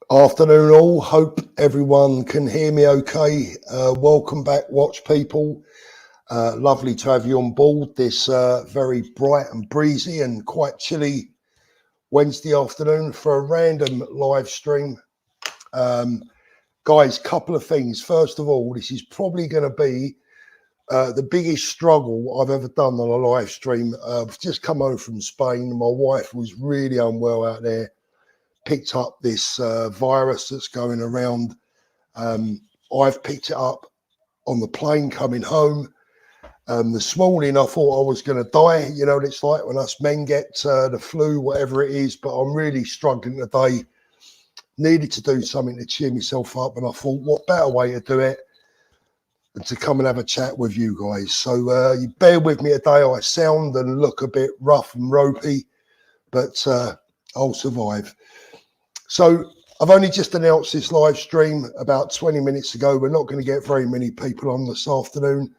Afternoon all, hope everyone can hear me okay. Welcome back, watch people. Lovely to have you on board this very bright and breezy and quite chilly Wednesday afternoon for a random live stream. Guys, couple of things. First of all, this is probably going to be the biggest struggle I've ever done on a live stream. I've just come home from Spain. My wife was really unwell out there. Picked up this virus that's going around. I've picked it up on the plane coming home. This morning I thought I was going to die. You know what it's like when us men get the flu, whatever it is, but I'm really struggling today. Needed to do something to cheer myself up, and I thought, what better way to do it than to come and have a chat with you guys. So you bear with me today. I sound and look a bit rough and ropey, but I'll survive. So I've only just announced this live stream about 20 minutes ago. We're not going to get very many people on this afternoon,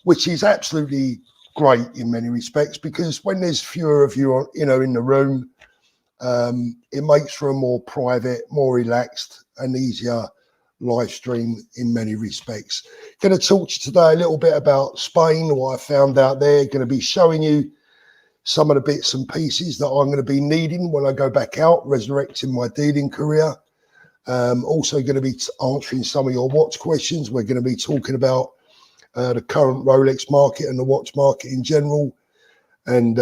which is absolutely great in many respects, because when there's fewer of you, in the room, it makes for a more private, more relaxed and easier live stream in many respects. Going to talk to you today a little bit about Spain, what I found out there. Going to be showing you some of the bits and pieces that I'm going to be needing when I go back out, resurrecting my dealing career. Also going to be answering some of your watch questions. We're going to be talking about the current Rolex market and the watch market in general. And,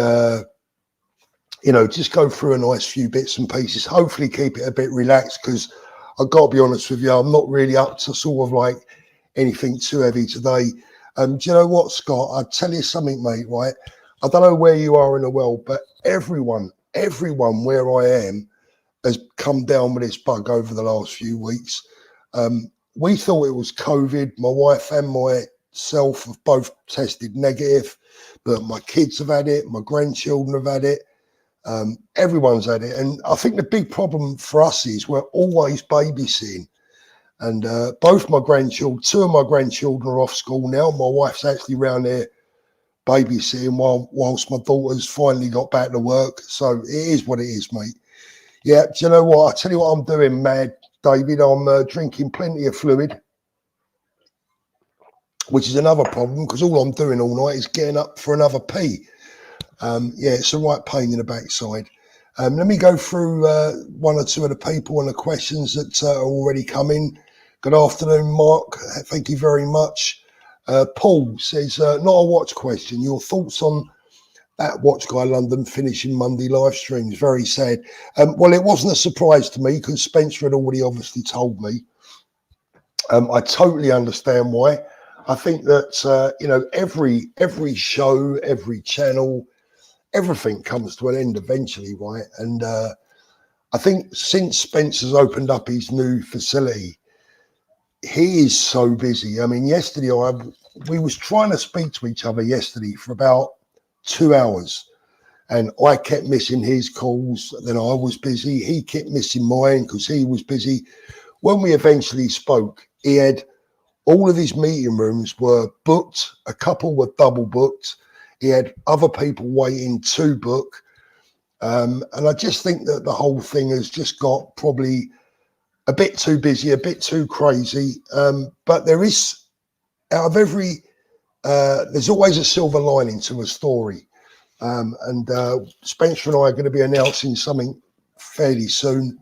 just go through a nice few bits and pieces. Hopefully keep it a bit relaxed, because I've got to be honest with you, I'm not really up to sort of like anything too heavy today. Do you know what, Scott? I'll tell you something, mate, right? I don't know where you are in the world, but everyone where I am has come down with this bug over the last few weeks. We thought it was COVID. My wife and myself have both tested negative, but my kids have had it. My grandchildren have had it. Everyone's had it. And I think the big problem for us is we're always babysitting. And both my grandchildren, two of my grandchildren are off school now. My wife's actually around there babysitting whilst my daughter's finally got back to work. So it is what it is, mate. Yeah, do you know what? I tell you what I'm doing, mad David. I'm drinking plenty of fluid, which is another problem, because all I'm doing all night is getting up for another pee. It's a right pain in the backside. Let me go through one or two of the people and the questions that are already coming. Good afternoon, Mark. Thank you very much. Paul says, not a watch question. Your thoughts on that watch guy London finishing Monday live streams? Very sad. Well, it wasn't a surprise to me, because Spencer had already obviously told me. I totally understand why. I think that, every show, every channel, everything comes to an end eventually, right? And I think since Spencer's opened up his new facility, he is so busy. I mean, yesterday we was trying to speak to each other yesterday for about 2 hours, and I kept missing his calls. Then I was busy. He kept missing mine because he was busy. When we eventually spoke, he had all of his meeting rooms were booked. A couple were double booked. He had other people waiting to book. And I just think that the whole thing has just got probably a bit too busy, a bit too crazy. But there is, out of every, there's always a silver lining to a story. And Spencer and I are going to be announcing something fairly soon.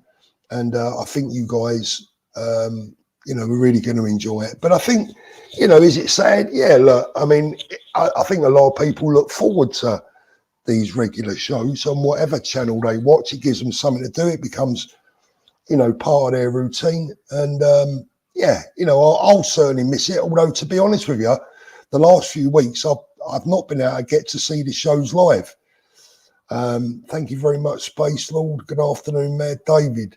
And I think you guys, we're really going to enjoy it. But I think, is it sad? Yeah, look, I mean, I think a lot of people look forward to these regular shows on whatever channel they watch. It gives them something to do. It becomes, part of their routine. And, I'll certainly miss it. Although, to be honest with you, the last few weeks, I've not been able to get to see the shows live. Thank you very much, Space Lord. Good afternoon, Mayor David.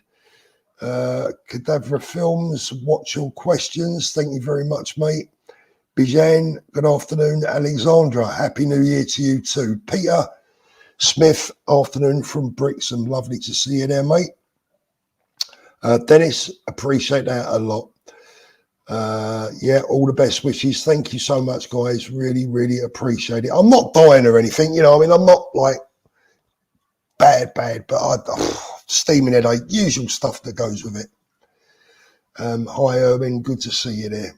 Cadavra Films, watch your questions. Thank you very much, mate. Bijan, good afternoon. Alexandra, happy new year to you too. Peter Smith, afternoon from Brixham. Lovely to see you there, mate. Dennis, appreciate that a lot. All the best wishes. Thank you so much, guys. Really, really appreciate it. I'm not dying or anything, I'm not like bad, but steaming headache, usual stuff that goes with it. Hi, Erwin. Good to see you there.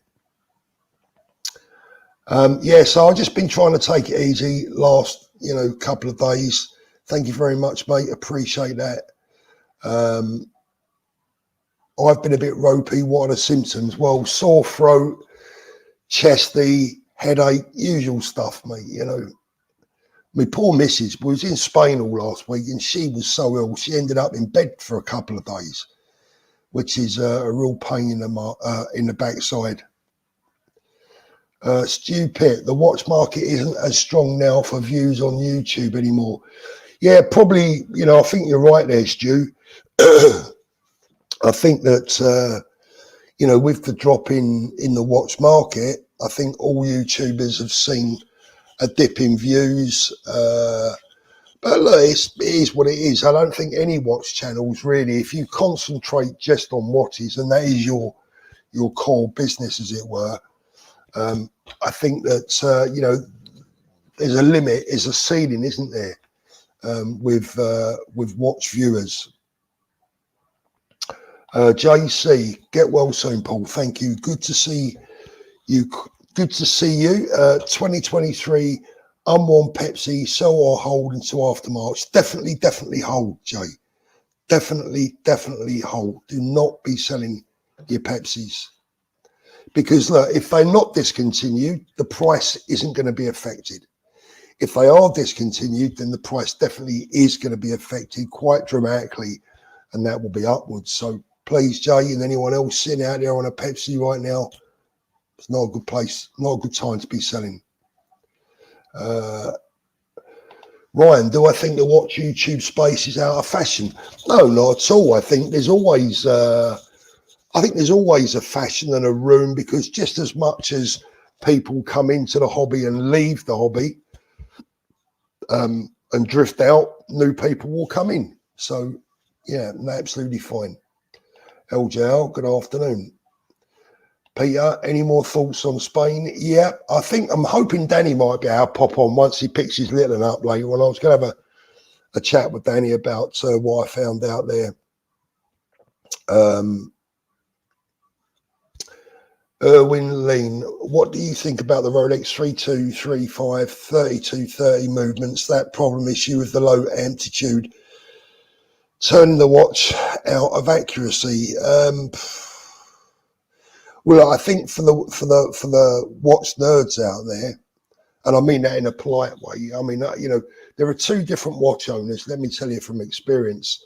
Yeah, so I've just been trying to take it easy last, couple of days. Thank you very much, mate. Appreciate that. I've been a bit ropey. What are the symptoms? Well, sore throat, chesty, headache, usual stuff, mate. My poor missus was in Spain all last week and she was so ill. She ended up in bed for a couple of days, which is a real pain in the backside. Stu Pitt, the watch market isn't as strong now for views on YouTube anymore. Yeah, probably, I think you're right there, Stu. I think that, with the drop in the watch market, I think all YouTubers have seen a dip in views. But look, it is what it is. I don't think any watch channels really, if you concentrate just on watches and that is your core business, as it were, I think that, there's a limit, there's a ceiling, isn't there, with watch viewers. JC, get well soon, Paul. Thank you. Good to see you. Good to see you. 2023, unworn Pepsi, sell or hold until after March. Definitely hold, Jay. Definitely hold. Do not be selling your Pepsis. Because look, if they're not discontinued, the price isn't going to be affected. If they are discontinued, then the price definitely is going to be affected quite dramatically, and that will be upwards. So please, Jay, and anyone else sitting out there on a Pepsi right now, it's not a good place, not a good time to be selling. Ryan, do I think the watch YouTube space is out of fashion? No, not at all. I think there's always a fashion and a room, because just as much as people come into the hobby and leave the hobby and drift out, new people will come in. So, yeah, absolutely fine. LJL, good afternoon. Peter, any more thoughts on Spain? Yeah, I'm hoping Danny might be able to pop on once he picks his little one up later on. I was going to have a chat with Danny about what I found out there. Erwin Lean, what do you think about the Rolex 3235 3230 movements? That problem issue with the low amplitude turning the watch out of accuracy. Well, I think for the watch nerds out there, and I mean that in a polite way. I mean, there are two different watch owners. Let me tell you from experience,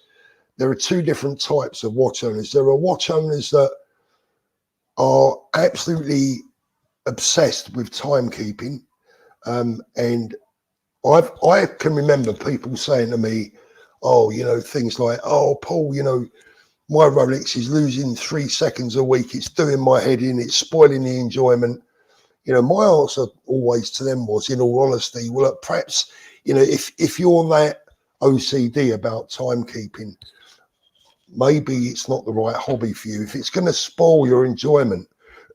there are two different types of watch owners. There are watch owners that are absolutely obsessed with timekeeping, and I can remember people saying to me, "Oh, things like, oh, Paul, my Rolex is losing 3 seconds a week. It's doing my head in. It's spoiling the enjoyment." My answer always to them was, in all honesty, well, perhaps, if you're that OCD about timekeeping, maybe it's not the right hobby for you. If it's going to spoil your enjoyment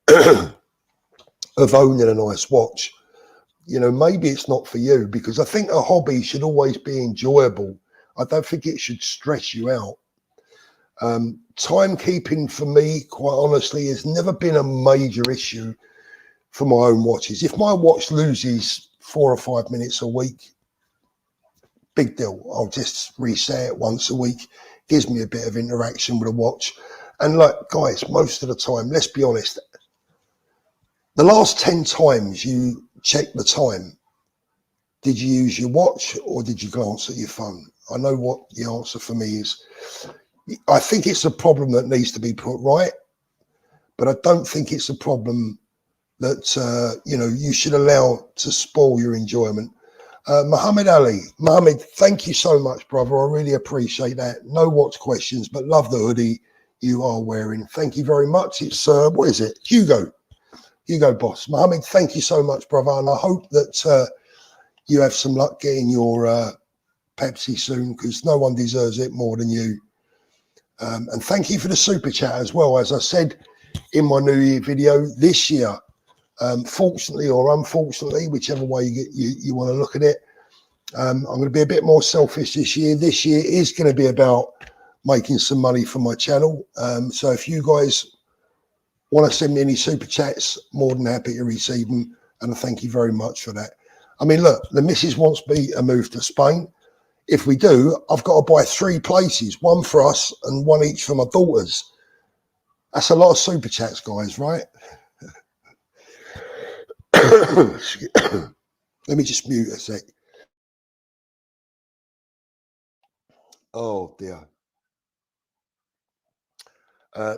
of owning a nice watch, maybe it's not for you, because I think a hobby should always be enjoyable. I don't think it should stress you out. Timekeeping for me, quite honestly, has never been a major issue for my own watches. If my watch loses 4 or 5 minutes a week, big deal. I'll just reset it once a week. Gives me a bit of interaction with a watch. And guys, most of the time, let's be honest, the last 10 times you check the time, did you use your watch or did you glance at your phone? I know what the answer for me is. I think it's a problem that needs to be put right, but I don't think it's a problem that, you should allow to spoil your enjoyment. Muhammad Ali. Muhammad, thank you so much, brother. I really appreciate that. No watch questions, but love the hoodie you are wearing. Thank you very much. It's, what is it? Hugo Boss. Muhammad, thank you so much, brother. And I hope that you have some luck getting your Pepsi soon, because no one deserves it more than you. And thank you for the super chat as well. As I said in my New Year video, this year, fortunately or unfortunately, whichever way you want to look at it, I'm going to be a bit more selfish this year. This year is going to be about making some money for my channel. So if you guys Want to send me any super chats? More than happy to receive them, and I thank you very much for that. I mean, look, the missus wants me to move to Spain. If we do, I've got to buy 3 places, one for us and one each for my daughters. That's a lot of super chats, guys, right? Let me just mute a sec. Oh dear.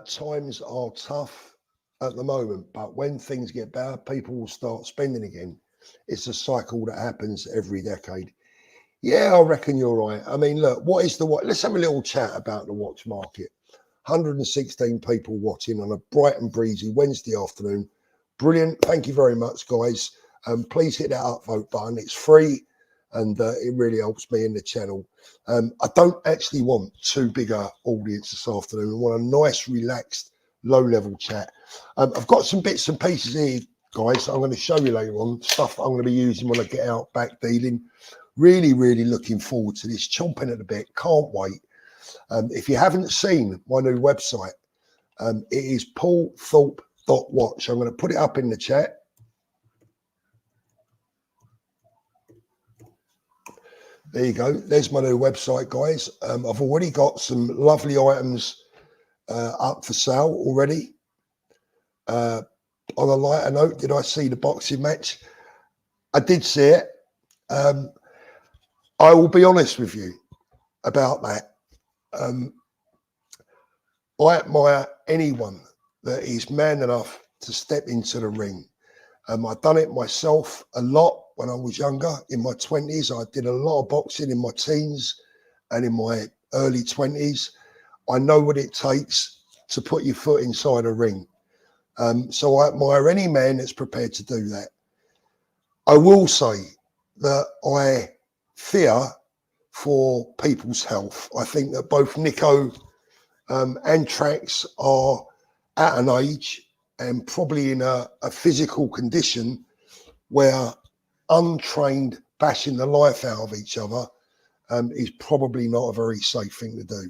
Times are tough at the moment, but when things get better, people will start spending again. It's a cycle that happens every decade. Yeah, I reckon you're right. I mean, look, what is the watch? Let's have a little chat about the watch market. 116 people watching on a bright and breezy Wednesday afternoon. Brilliant. Thank you very much, guys. Please hit that upvote button. It's free and it really helps me in the channel. I don't actually want too big a audience this afternoon. I want a nice, relaxed, low-level chat. I've got some bits and pieces here, guys, I'm going to show you later on, stuff I'm going to be using when I get out back dealing. Really, really looking forward to this. Chomping at the bit. Can't wait. If you haven't seen my new website, it is paulthorpe.watch. I'm going to put it up in the chat. There you go. There's my new website, guys. I've already got some lovely items up for sale already. On a lighter note, did I see the boxing match? I did see it. I will be honest with you about that. I admire anyone that is man enough to step into the ring. I've done it myself a lot when I was younger. In my 20s, I did a lot of boxing in my teens and in my early 20s. I know what it takes to put your foot inside a ring. So I admire any man that's prepared to do that. I will say that I fear for people's health. I think that both Nico and Trax are at an age and probably in a physical condition where untrained bashing the life out of each other is probably not a very safe thing to do.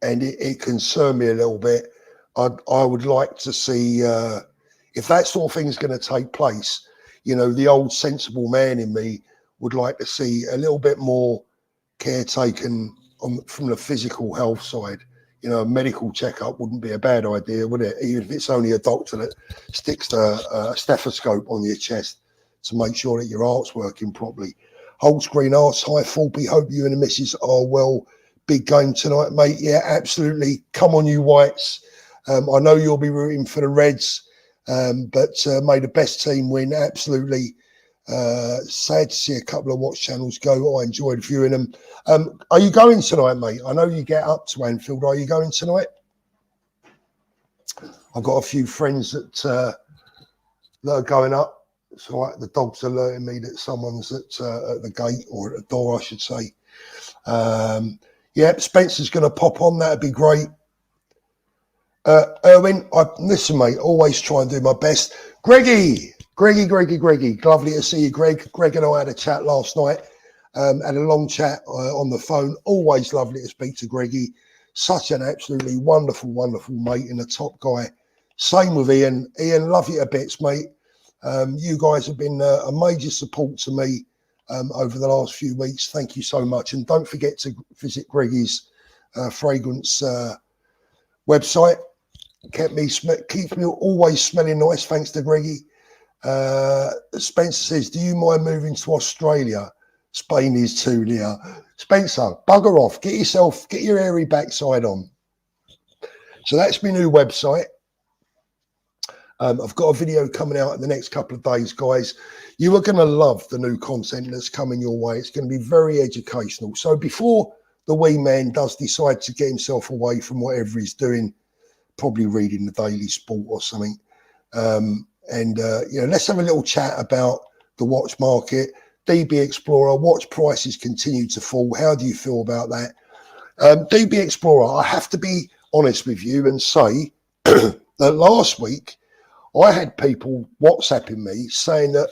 And it concerned me a little bit. I would like to see if that sort of thing is going to take place, you know, the old sensible man in me would like to see a little bit more care taken from the physical health side. You know, a medical checkup wouldn't be a bad idea, would it? Even if it's only a doctor that sticks a stethoscope on your chest to make sure that your heart's working properly. Whole screen arts, hi Fulby, hope you and the missus are well. Big game tonight, mate. Yeah, absolutely. Come on, you whites. I know you'll be rooting for the Reds, but may the best team win. Absolutely. Sad to see a couple of watch channels go. I enjoyed viewing them. Are you going tonight, mate? I know you get up to Anfield. Are you going tonight? I've got a few friends that are going up. It's all right. The dog's alerting me that someone's at the gate or at the door, I should say. Yeah, Spencer's going to pop on. That'd be great. Erwin, listen, mate, always try and do my best. Greggy. Lovely to see you, Greg. Greg and I had a chat last night, had a long chat on the phone. Always lovely to speak to Greggy. Such an absolutely wonderful mate and a top guy. Same with Ian. Ian, love you to bits, mate. You guys have been a major support to me over the last few weeks. Thank you so much. And don't forget to visit Greggy's fragrance website. Keeps me always smelling nice, thanks to Greggy. Spencer says, do you mind moving to Australia? Spain is too near. Spencer, bugger off. Get your hairy backside on. So that's my new website. I've got a video coming out in the next couple of days, guys. You are going to love the new content that's coming your way. It's going to be very educational. So before the wee man does decide to get himself away from whatever he's doing, probably reading the Daily Sport or something, you know, let's have a little chat about the watch market. DB Explorer, watch prices continue to fall. How do you feel about that? DB Explorer, I have to be honest with you and say that last week I had people WhatsApping me saying that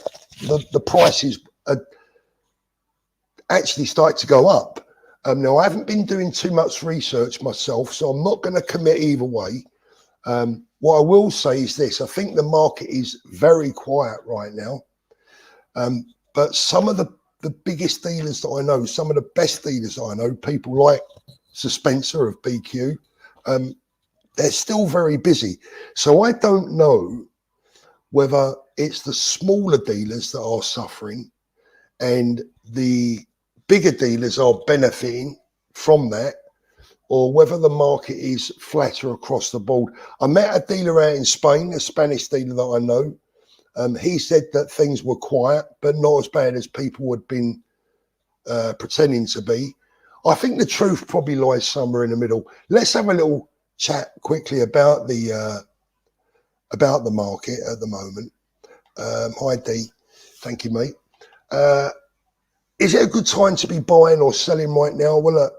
the prices had actually started to go up. Now, I haven't been doing too much research myself, so I'm not going to commit either way. What I will say is this: I think the market is very quiet right now. But some of the biggest dealers that I know, some of the best dealers I know, people like Sir Spencer of BQ, they're still very busy. So I don't know whether it's the smaller dealers that are suffering and the bigger dealers are benefiting from that, or whether the market is flatter across the board. I met a dealer out in Spain, a Spanish dealer that I know. He said that things were quiet, but not as bad as people had been pretending to be. I think the truth probably lies somewhere in the middle. Let's have a little chat quickly about the market at the moment. Hi D, thank you, mate. Is it a good time to be buying or selling right now? Well,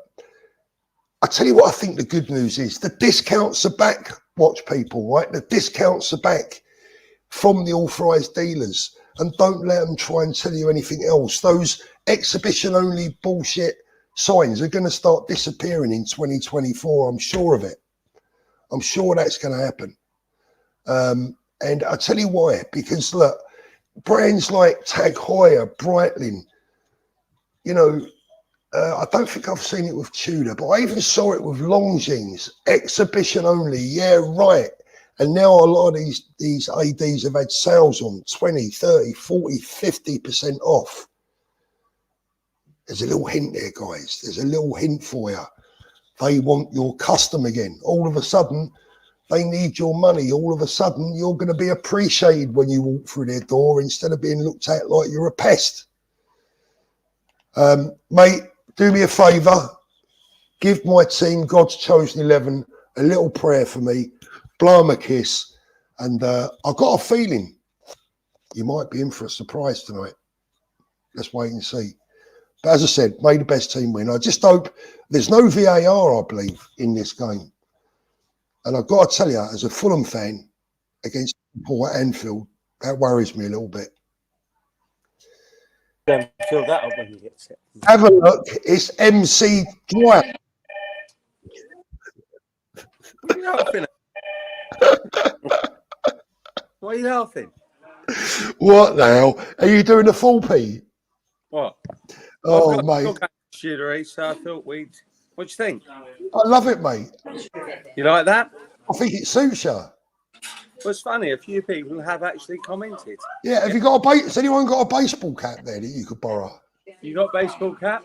I tell you what, I think the good news is the discounts are back. Watch people, right? The discounts are back from the authorised dealers, and don't let them try and tell you anything else. Those exhibition-only bullshit signs are going to start disappearing in 2024. I'm sure of it. I'm sure that's going to happen. And I tell you why, because look, brands like Tag Heuer, Breitling, you know, I don't think I've seen it with Tudor, but I even saw it with Longines, exhibition only. Yeah, right. And now a lot of these ADs have had sales on 20, 30, 40, 50% off. There's a little hint there, guys. There's a little hint for you. They want your custom again. All of a sudden, they need your money. All of a sudden, you're going to be appreciated when you walk through their door instead of being looked at like you're a pest. Mate, do me a favour. Give my team, God's Chosen 11, a little prayer for me. Blow them a kiss. And I've got a feeling you might be in for a surprise tonight. Let's wait and see. But as I said, may the best team win. I just hope there's no VAR, I believe, in this game. And I've got to tell you, as a Fulham fan against Liverpool at Anfield, that worries me a little bit. Fill that up when you get set. Have a look. It's MC Dwyer. What are you laughing at? Why are you laughing? What now? Are you doing a full P? What? Oh, mate. Jewellery, so I thought we'd. What do you think? I love it, mate. You like that? I think it suits you. Well, it's funny. A few people have actually commented. Yeah. Have you got has anyone got a baseball cap there that you could borrow? You got a baseball cap?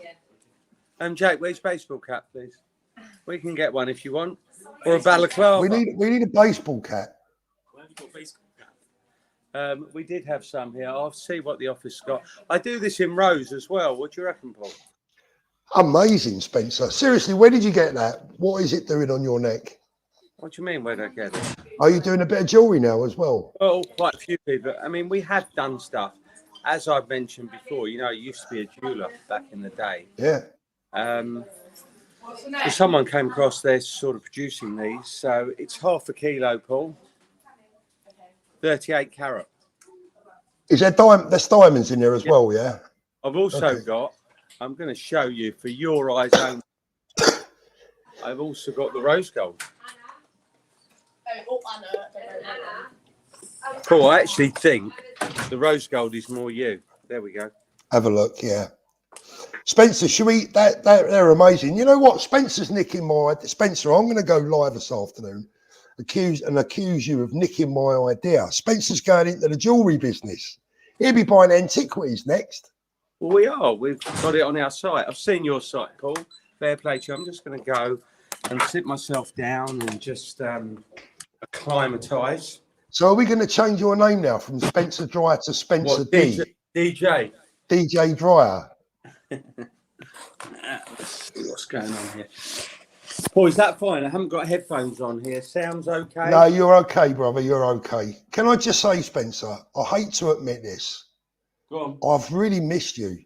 Jake, where's your baseball cap, please? We can get one if you want, or a balaclava. We need a baseball cap. We did have some here. I'll see what the office got. I do this in rows as well. What do you reckon, Paul? Amazing, Spencer. Seriously, where did you get that? What is it doing on your neck? What do you mean, where did I get it? Are you doing a bit of jewellery now as well? Well, quite a few people. I mean, we have done stuff. As I've mentioned before, you know, I used to be a jeweller back in the day. Yeah. Someone came across this sort of producing these. So it's half a kilo, Paul. 38 carat. Is there there's diamonds in there as well, yeah? I've also got, I'm going to show you for your eyes only. I've also got the rose gold. Paul, I actually think the rose gold is more you. There we go. Have a look, yeah. Spencer, should we? They're amazing. You know what? Spencer's nicking my. Spencer, I'm going to go live this afternoon, accuse you of nicking my idea. Spencer's going into the jewellery business. He'll be buying antiquities next. Well, we are. We've got it on our site. I've seen your site, Paul. Fair play to you. I'm just going to go and sit myself down and just acclimatise. So are we going to change your name now from Spencer Dryer to Spencer D? DJ. DJ Dryer. Let's see what's going on here. Paul, is that fine? I haven't got headphones on here. Sounds okay? No, you're okay, brother. You're okay. Can I just say, Spencer, I hate to admit this. Go on. I've really missed you.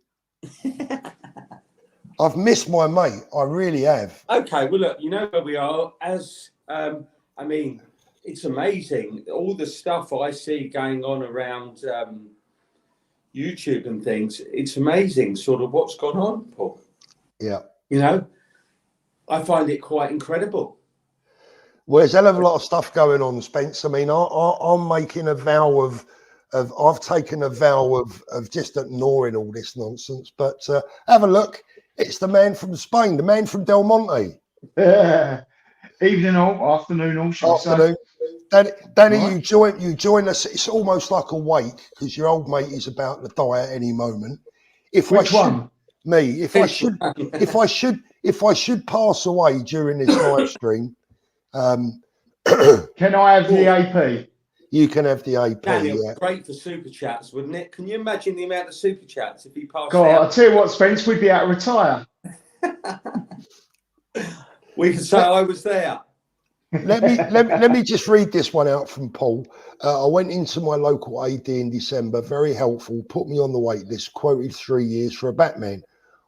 I've missed my mate. I really have. Okay, well, look, you know where we are. As, I mean, it's amazing. All the stuff I see going on around YouTube and things, it's amazing sort of what's gone on, Paul. Yeah. You know, I find it quite incredible. Well, there's a hell of a lot of stuff going on, Spence. I mean, I'm making a vow of I've taken a vow of just ignoring all this nonsense. But have a look. It's the man from Spain, the man from Del Monte. Evening all, afternoon all, should we say? Afternoon. Danny, Right. you join us. It's almost like a wake because your old mate is about to die at any moment. If Which I should, one? me, if I should pass away during this live stream, Can I have the AP? you can have the AP. Daniel, Yeah. great for super chats, wouldn't it? Can you imagine the amount of super chats if he passed God, out? I'll tell you what, Spence, we'd be able to retire. We could say I was there. Let me just read this one out from Paul. I went into my local AD in December, very helpful, put me on the wait list, quoted 3 years for a Batman.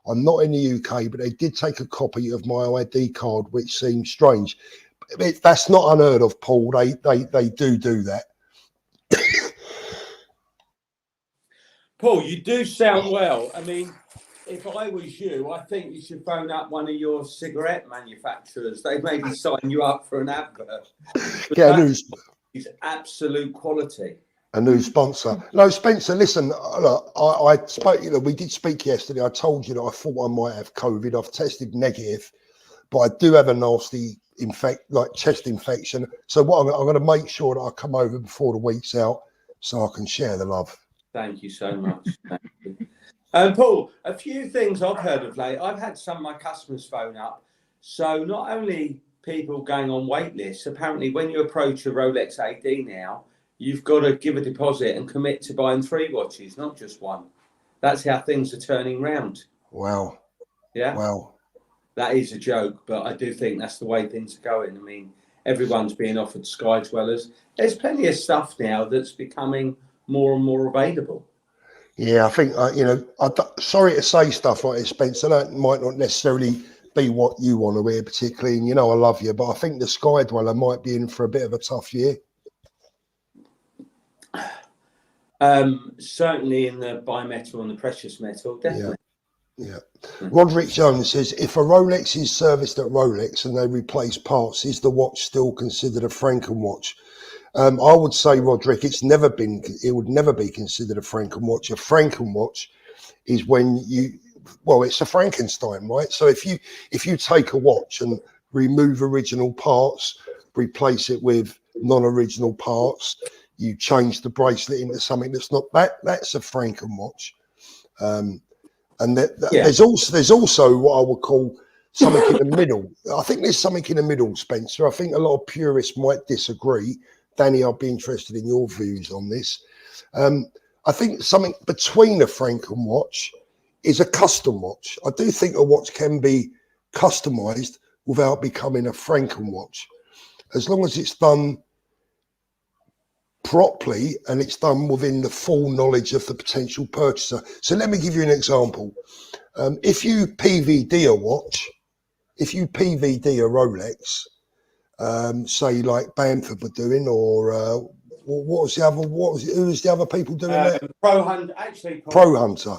I'm not in the UK, but they did take a copy of my ID card, which seems strange. That's not unheard of, Paul. They do that. Paul, you do sound well. I mean, if I was you, I think you should phone up one of your cigarette manufacturers. They maybe sign you up for an advert. Get a news. It's absolute quality. A new sponsor. No, Spencer, listen, look, I spoke, we did speak yesterday. I told you that I thought I might have COVID. I've tested negative, but I do have a nasty chest infection. So what I'm going to make sure that I come over before the week's out so I can share the love. Thank you so much. Thank you. Paul, a few things I've heard of late. I've had some of my customers phone up. So not only people going on wait lists, apparently when you approach a Rolex AD now, you've got to give a deposit and commit to buying 3 watches, not just one. That's how things are turning round. Wow. Yeah. Wow. That is a joke, but I do think that's the way things are going. I mean, everyone's being offered Sky Dwellers. There's plenty of stuff now that's becoming more and more available. Yeah, I think, sorry to say stuff like this, Spencer. That might not necessarily be what you want to hear particularly. And, I love you, but I think the Sky Dweller might be in for a bit of a tough year. Certainly in the bimetal and the precious metal, definitely. Yeah. Roderick Jones says, if a Rolex is serviced at Rolex and they replace parts, is the watch still considered a Franken watch? I would say, Roderick, it would never be considered a Franken watch. A Franken watch is when it's a Frankenstein, right? So if you take a watch and remove original parts, replace it with non-original parts, you change the bracelet into something that's not that's a Franken watch. There's also what I would call something in the middle. I think there's something in the middle, Spencer. I think a lot of purists might disagree. Danny, I'd be interested in your views on this. I think something between a Franken watch is a custom watch. I do think a watch can be customized without becoming a Franken watch, as long as it's done properly and it's done within the full knowledge of the potential purchaser. So let me give you an example. If you PVD a watch, if you PVD a Rolex, say like Bamford were doing, or who was the other people doing that? Pro Hunter, actually. Pro Hunter.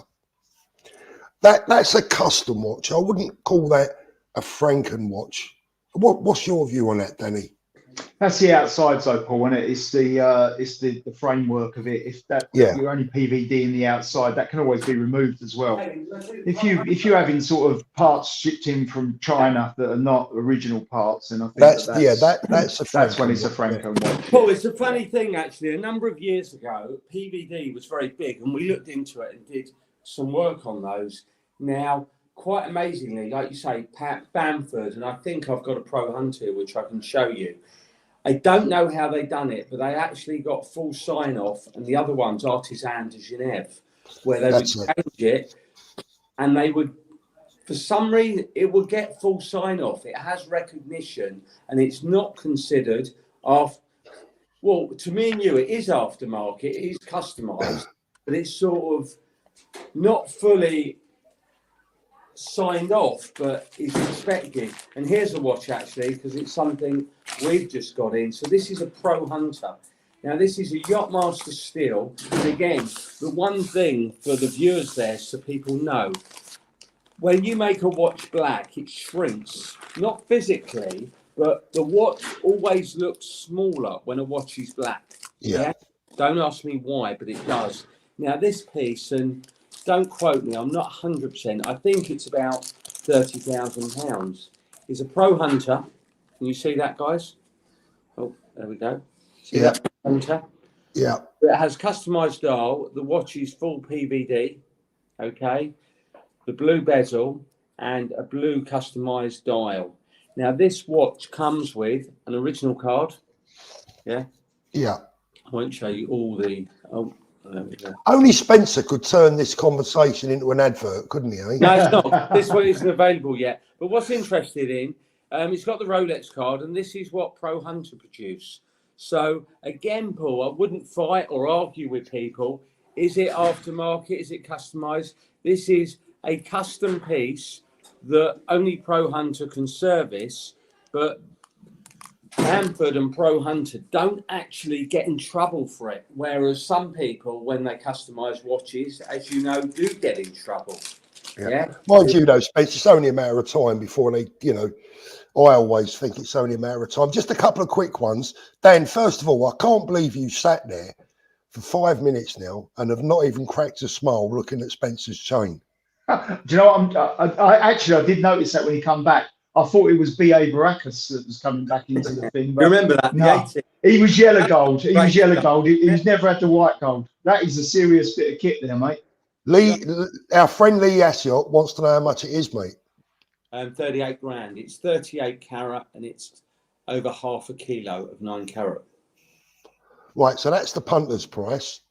That's a custom watch. I wouldn't call that a Franken watch. What's your view on that, Danny? That's the outside, though, Paul, and it's the framework of it. If you're only PVD in the outside, that can always be removed as well. If you're having sort of parts shipped in from China that are not original parts, and I think that's when it's a Franken watch. Paul, it's a funny thing actually. A number of years ago, PVD was very big, and we looked into it and did some work on those. Now, quite amazingly, like you say, Bamford, and I think I've got a Pro Hunter which I can show you. I don't know how they done it, but they actually got full sign off, and the other one's Artisan de Genève, where they would change it, and they would, for some reason, it would get full sign off. It has recognition, and it's not considered well, to me and you, it is aftermarket, it is customized, but it's sort of not fully signed off, but is expected. And here's a watch actually, because it's something we've just got in. So this is a Pro Hunter. Now this is a Yachtmaster steel, and again, the one thing for the viewers there, so people know, when you make a watch black, it shrinks, not physically, but the watch always looks smaller when a watch is black. Yeah. Don't ask me why, but it does. Now this piece, and don't quote me, I'm not 100%. I think it's about £30,000. Is a Pro Hunter. Can you see that, guys? Oh, there we go. See that Pro Hunter? Yeah. It has customised dial. The watch is full PVD. Okay. The blue bezel and a blue customised dial. Now this watch comes with an original card. Yeah. Yeah. I won't show you all the. Oh, there we go. Only Spencer could turn this conversation into an advert, couldn't he? No, it's not. This one isn't available yet. But what's interested in, it's got the Rolex card, and this is what Pro Hunter produce. So again, Paul, I wouldn't fight or argue with people. Is it aftermarket? Is it customised? This is a custom piece that only Pro Hunter can service, but Bamford and Pro Hunter don't actually get in trouble for it. Whereas some people, when they customise watches, as you know, do get in trouble. Yeah. Mind you, though, Spence, it's only a matter of time before they, you know, I always think it's only a matter of time. Just a couple of quick ones. Dan, first of all, I can't believe you sat there for 5 minutes now and have not even cracked a smile looking at Spencer's chain. Do you know what? I did notice that when he come back. I thought it was B.A. Baracus that was coming back into the thing. But remember that? No, he was yellow gold. He was yellow gold. He's never had the white gold. That is a serious bit of kit there, mate. Lee, our friend Lee Ascot wants to know how much it is, mate. 38 grand. It's 38 carat and it's over half a kilo of 9 carat. Right, so that's the punter's price.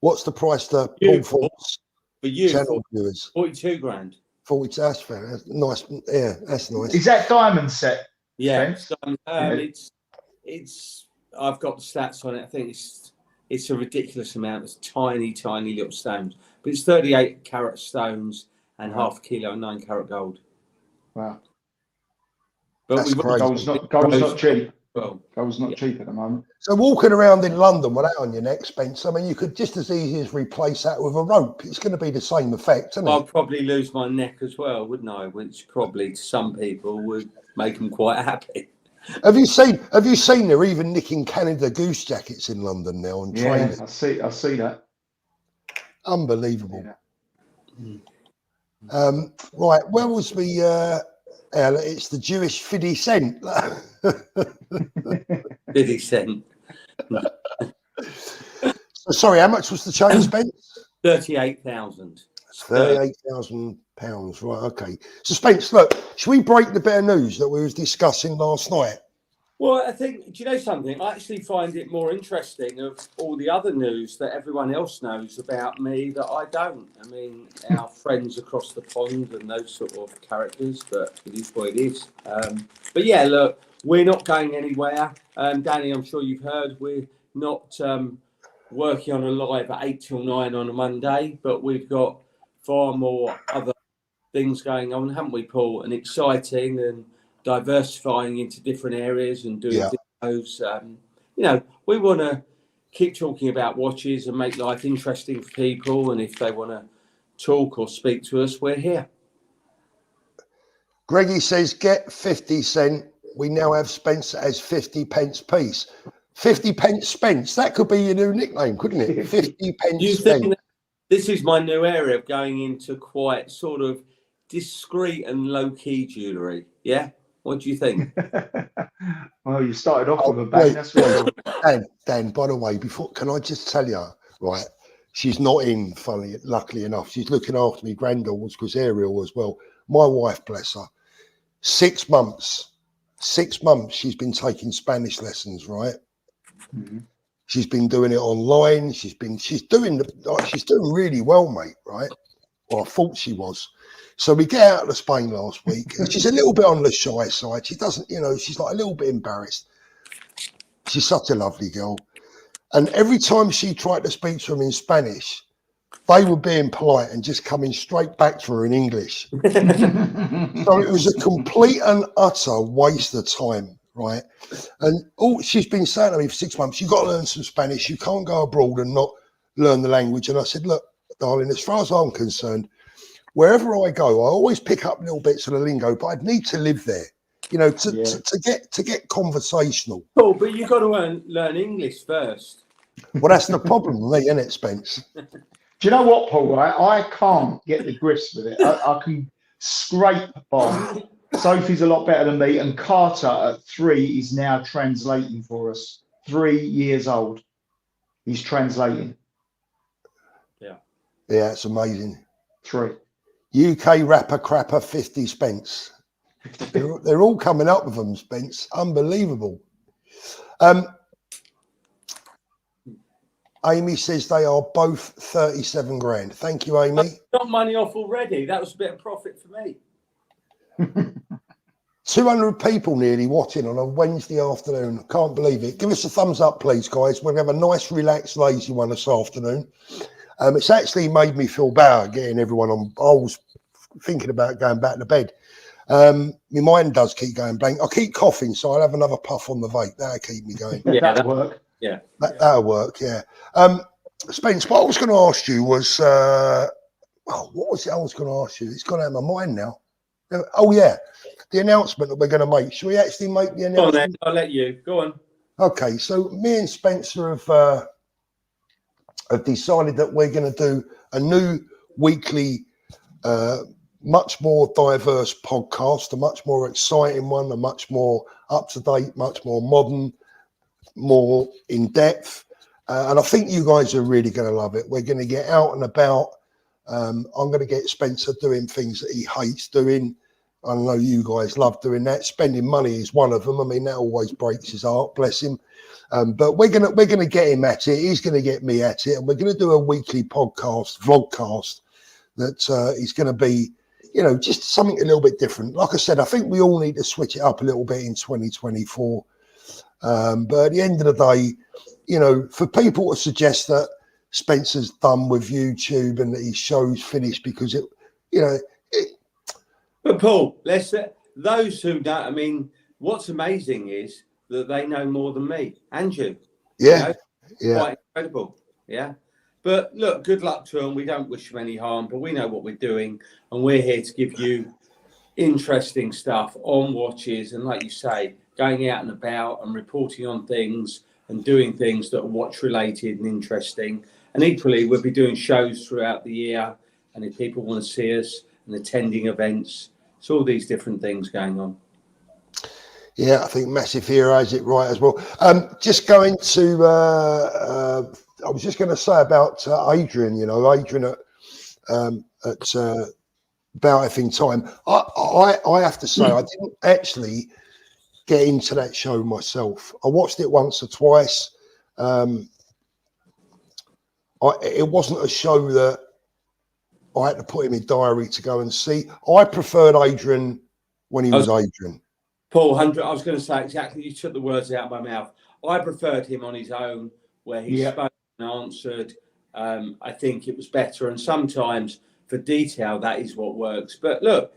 What's the price to Paul Ford's for you? Channel viewers? 42 grand. 40. That's fair. That's nice. Yeah, that's nice. Is that diamond set? Yeah, it's. I've got the stats on it. I think it's a ridiculous amount. It's tiny little stones, but it's 38 carat stones and half a kilo, 9 carat gold. Wow. But gold's not cheap. Well, gold's not cheap at the moment. So walking around in London with that on your neck, Spence, I mean, you could just as easy as replace that with a rope. It's going to be the same effect, isn't it? I'll probably lose my neck as well, wouldn't I? Which probably to some people would make them quite happy. Have you seen they're even nicking Canada Goose jackets in London now and training? I see that. Unbelievable. Yeah. Right, where was we? It's the Jewish 50 cent. 50 cent. So, sorry, how much was the chain, Spence? 38,000. £38,000. Right, okay. So, Spence, look, should we break the bit of news that we was discussing last night? Well, I think, do you know something? I actually find it more interesting of all the other news that everyone else knows about me that I don't. I mean, our friends across the pond and those sort of characters, but it is what it is. But yeah, look, we're not going anywhere. Danny, I'm sure you've heard, we're not working on a live at 8 till 9 on a Monday, but we've got far more other things going on, haven't we, Paul? And exciting and diversifying into different areas and doing videos. You know, we want to keep talking about watches and make life interesting for people. And if they want to talk or speak to us, we're here. Greggy says, get 50 cent. We now have Spencer as 50 pence piece. 50 pence Spence. That could be your new nickname, couldn't it? 50 pence you Spence. think this is my new area of going into quite sort of discreet and low-key jewellery, yeah? What do you think? Well, you started off with a bang. That's what Dan, by the way, can I just tell you, right? She's not in, luckily enough. She's looking after me granddaughters because Ariel as well. My wife, bless her, 6 months. 6 months she's been taking Spanish lessons, right? Mm-hmm. She's been doing it online. She's doing really well, mate, right? Well, I thought she was. So we get out of Spain last week, and she's a little bit on the shy side. She doesn't, she's like a little bit embarrassed. She's such a lovely girl. And every time she tried to speak to them in Spanish, they were being polite and just coming straight back to her in English. So it was a complete and utter waste of time, right? And all she's been saying to me for 6 months, you've got to learn some Spanish. You can't go abroad and not learn the language. And I said, look, darling, as far as I'm concerned, wherever I go, I always pick up little bits of the lingo, but I'd need to live there. you know, to get conversational. Paul, but you've got to learn English first. Well, that's the problem with me, isn't it, Spence? Do you know what, Paul? I can't get the grist with it. I can scrape by. Sophie's a lot better than me, and Carter at 3 is now translating for us. 3 years old. He's translating. Yeah, it's amazing. 3. UK rapper crapper 50 Spence. They're all coming up with them, Spence. Unbelievable. Amy says they are both 37 grand. Thank you, Amy. Got money off already. That was a bit of profit for me. 200 people nearly watching on a Wednesday afternoon. Can't believe it. Give us a thumbs up, please, guys. We're going to have a nice, relaxed, lazy one this afternoon. It's actually made me feel better getting everyone on. I was thinking about going back to bed. My mind does keep going blank. I keep coughing, so I'll have another puff on the vape. That'll keep me going. Yeah, that'll work. Yeah. That'll work, yeah. Spence, what I was going to ask you was, what was it I was going to ask you? It's gone out of my mind now. Oh, yeah. The announcement that we're going to make. Should we actually make the announcement? Go on then. I'll let you. Go on. Okay, so me and Spencer have decided that we're going to do a new weekly, much more diverse podcast, a much more exciting one, a much more up-to-date, much more modern, more in-depth. And I think you guys are really going to love it. We're going to get out and about. I'm going to get Spencer doing things that he hates doing. I know you guys love doing that. Spending money is one of them. I mean, that always breaks his heart, bless him. But we're gonna get him at it. He's gonna get me at it, and we're gonna do a weekly podcast, vlogcast that is going to be, you know, just something a little bit different. Like I said, I think we all need to switch it up a little bit in 2024. But at the end of the day, you know, for people to suggest that Spencer's done with YouTube and that his show's finished because it, you know. But Paul, those who don't, I mean, what's amazing is that they know more than me and you. Yeah. You know? Quite incredible. Yeah. But look, good luck to them. We don't wish them any harm, but we know what we're doing, and we're here to give you interesting stuff on watches, and like you say, going out and about and reporting on things and doing things that are watch related and interesting. And equally, we'll be doing shows throughout the year, and if people want to see us and attending events, it's all these different things going on. Yeah, I think Massive Hero has it right as well. Just going to, I was just going to say about Adrian. You know, Adrian at About Effing Time. I have to say, I didn't actually get into that show myself. I watched it once or twice. It wasn't a show that I had to put in my diary to go and see. I preferred Adrian when he was Adrian. Paul, I was going to say exactly, you took the words out of my mouth. I preferred him on his own, where he spoke and answered. I think it was better. And sometimes for detail, that is what works. But look,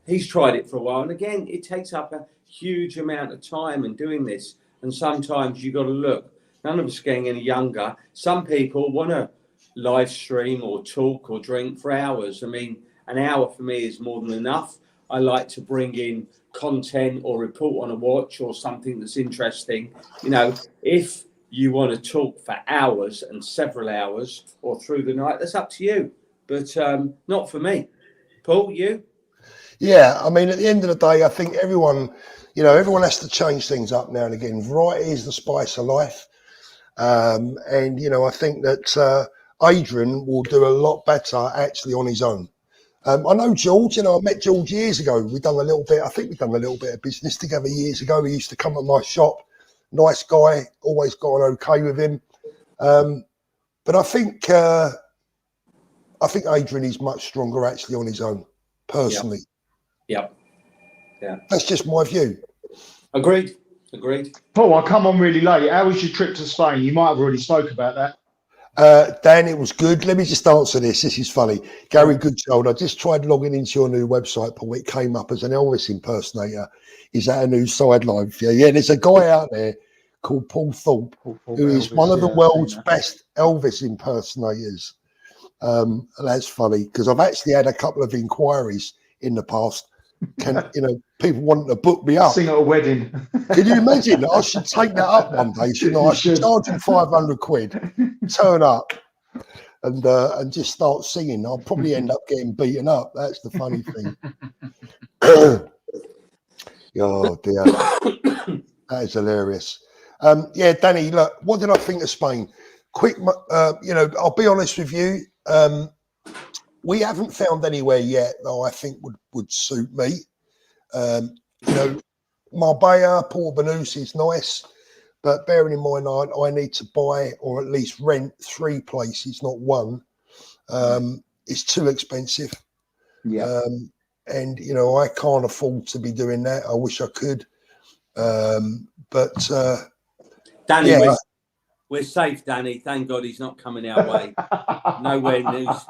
he's tried it for a while. And again, it takes up a huge amount of time in doing this. And sometimes you've got to look. None of us are getting any younger. Some people want to live stream or talk or drink for hours. I mean, an hour for me is more than enough. I like to bring in content or report on a watch or something that's interesting. You know, if you want to talk for hours and several hours or through the night, that's up to you. But not for me. Paul, you? Yeah, I mean, at the end of the day, I think everyone has to change things up now and again. Variety is the spice of life. And, you know, I think that Adrian will do a lot better actually on his own. I know George, you know, I met George years ago. I think we've done a little bit of business together years ago. He used to come at my shop. Nice guy, always got on okay with him. But I think Adrian is much stronger actually on his own, personally. Yeah. That's just my view. Agreed. Paul, I come on really late. How was your trip to Spain? You might have already spoke about that. Dan, it was good. Let me just answer this. This is funny. Gary Goodchild, I just tried logging into your new website, Paul. It came up as an Elvis impersonator. Is that a new sideline for you? Yeah, there's a guy out there called Paul Thorpe, who is one of the world's best Elvis impersonators. And that's funny because I've actually had a couple of inquiries in the past people wanting to book me up. Sing at a wedding. Can you imagine? I should take that up one day, shouldn't I? I should charge them 500 quid, turn up, and just start singing. I'll probably end up getting beaten up. That's the funny thing. Oh dear, that is hilarious. Yeah, Danny, look, what did I think of Spain? Quick, I'll be honest with you. We haven't found anywhere yet that I think would suit me. Marbella, Port Banús is nice, but bearing in mind I need to buy or at least rent 3 places, not one. It's too expensive. Yeah. And I can't afford to be doing that. I wish I could. But Danny, yeah. we're safe, Danny. Thank God he's not coming our way. Nowhere news.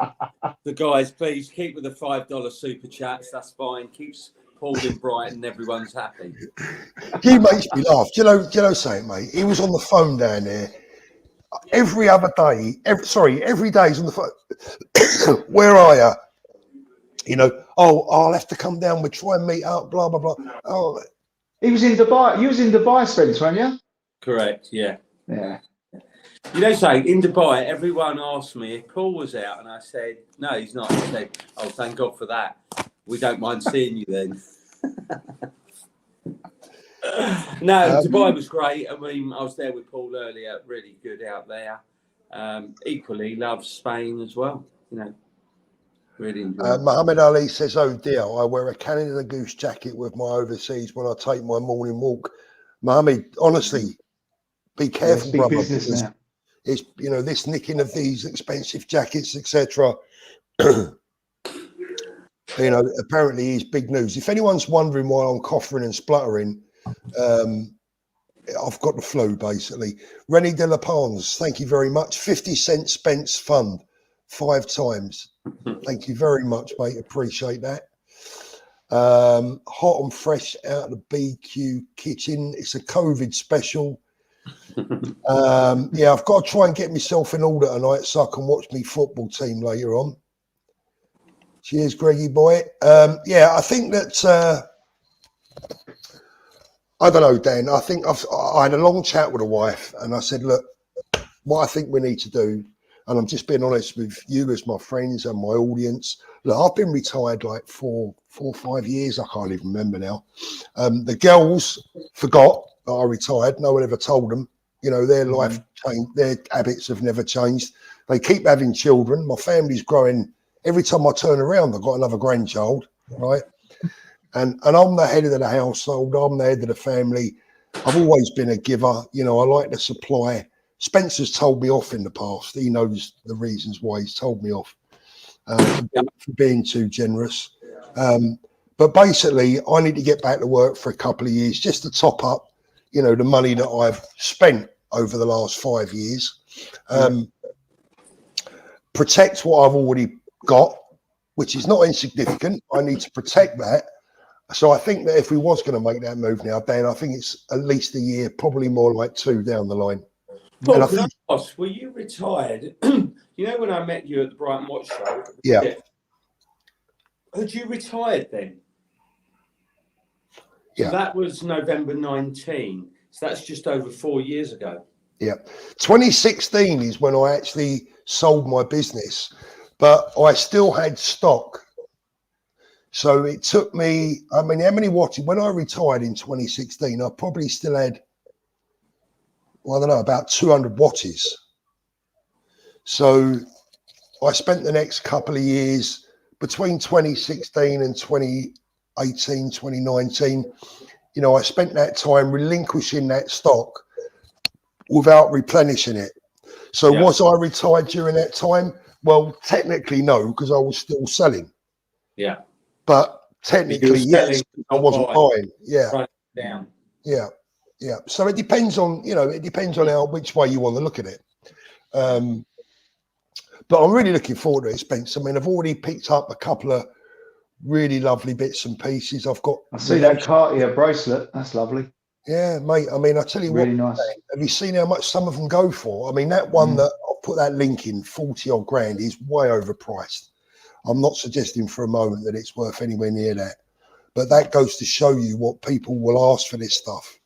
The guys, please keep with the $5 super chats. That's fine. Keeps Paul in Brighton. Everyone's happy. He makes me laugh. Do you know something, mate? He was on the phone down there every other day. Every day he's on the phone. Where are you? I'll have to come down. We'll try and meet up. Blah blah blah. Oh, he was in Dubai. You was in Dubai, Spence, weren't you? Correct. Yeah. Yeah. Saying in Dubai, everyone asked me if Paul was out, and I said, no, he's not. I said, oh, thank God for that. We don't mind seeing you then. No, Dubai was great. I mean, I was there with Paul earlier. Really good out there. Equally, love Spain as well. Really enjoyed Muhammad Ali says, oh dear, I wear a Canada Goose jacket with my overseas when I take my morning walk. Muhammad, honestly, be careful, brother. Business now. It's this nicking of these expensive jackets, etc. Apparently is big news. If anyone's wondering why I'm coughing and spluttering, I've got the flu basically. Rennie de la Pons, thank you very much. 50 cent Spence Fund 5 times. Thank you very much, mate. Appreciate that. Hot and fresh out of the BQ kitchen. It's a COVID special. I've got to try and get myself in order tonight so I can watch my football team later on. Cheers, Greggy boy. I think that I don't know, Dan. I think I had a long chat with a wife, and I said, look, what I think we need to do, and I'm just being honest with you as my friends and my audience. Look, I've been retired like 4 or 5 years. I can't even remember now. The girls forgot that I retired. No one ever told them. Their life changed. Their habits have never changed. They keep having children. My family's growing. Every time I turn around, I've got another grandchild, right? And I'm the head of the household. I'm the head of the family. I've always been a giver. I like to supply. Spencer's told me off in the past. He knows the reasons why he's told me off for being too generous. But basically, I need to get back to work for a couple of years just to top up, the money that I've spent over the last 5 years. Protect what I've already got, which is not insignificant. I need to protect that. So I think that if we was going to make that move now, Dan, I think it's at least a year, probably more like 2 down the line. Paul, can I ask, were you retired? When I met you at the Brighton Watch Show? Yeah. Had you retired then? Yeah. So that was November 19. So that's just over 4 years ago. Yeah. 2016 is when I actually sold my business, but I still had stock. So it took me, how many watches? When I retired in 2016, I probably still had, about 200 watches. So I spent the next couple of years between 2016 and 2018, 2019. I spent that time relinquishing that stock without replenishing it. So was I retired during that time? Well, technically, no, because I was still selling. Yeah. But technically, yes, I wasn't buying. Yeah. Right down. Yeah. Yeah. So it depends on, which way you want to look at it. But I'm really looking forward to it, Spence. I've already picked up a couple of really lovely bits and pieces. I see that Cartier bracelet. That's lovely. Yeah, mate. I tell you really what, nice. Have you seen how much some of them go for? That one that I'll put that link in, 40 odd grand, is way overpriced. I'm not suggesting for a moment that it's worth anywhere near that. but that goes to show you what people will ask for this stuff.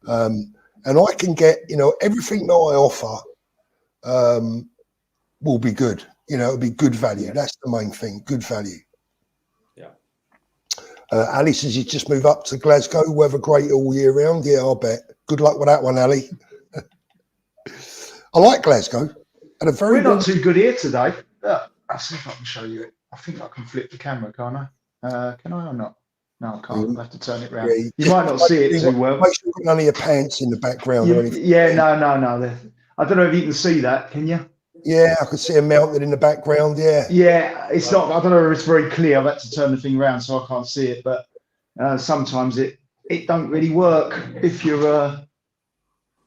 And I can get, you know, everything that I offer will be good. You know, it'll be good value. That's the main thing, good value. Yeah. Ali says you just move up to Glasgow, weather great all year round. Yeah, I'll bet. Good luck with that one, Ali. I like Glasgow. We're not too good here today. I'll see if I can show you it. I think I can flip the camera, can't I? Can I or not? No, I can't. I have to turn it around. Yeah, you might not see it too well. Make sure you've got none of your pants in the background or anything. Yeah, no. I don't know if you can see that. Can you? Yeah, I can see them mounted in the background. Yeah. Yeah, it's not. I don't know if it's very clear. I've had to turn the thing around so I can't see it. But sometimes it don't really work if you're.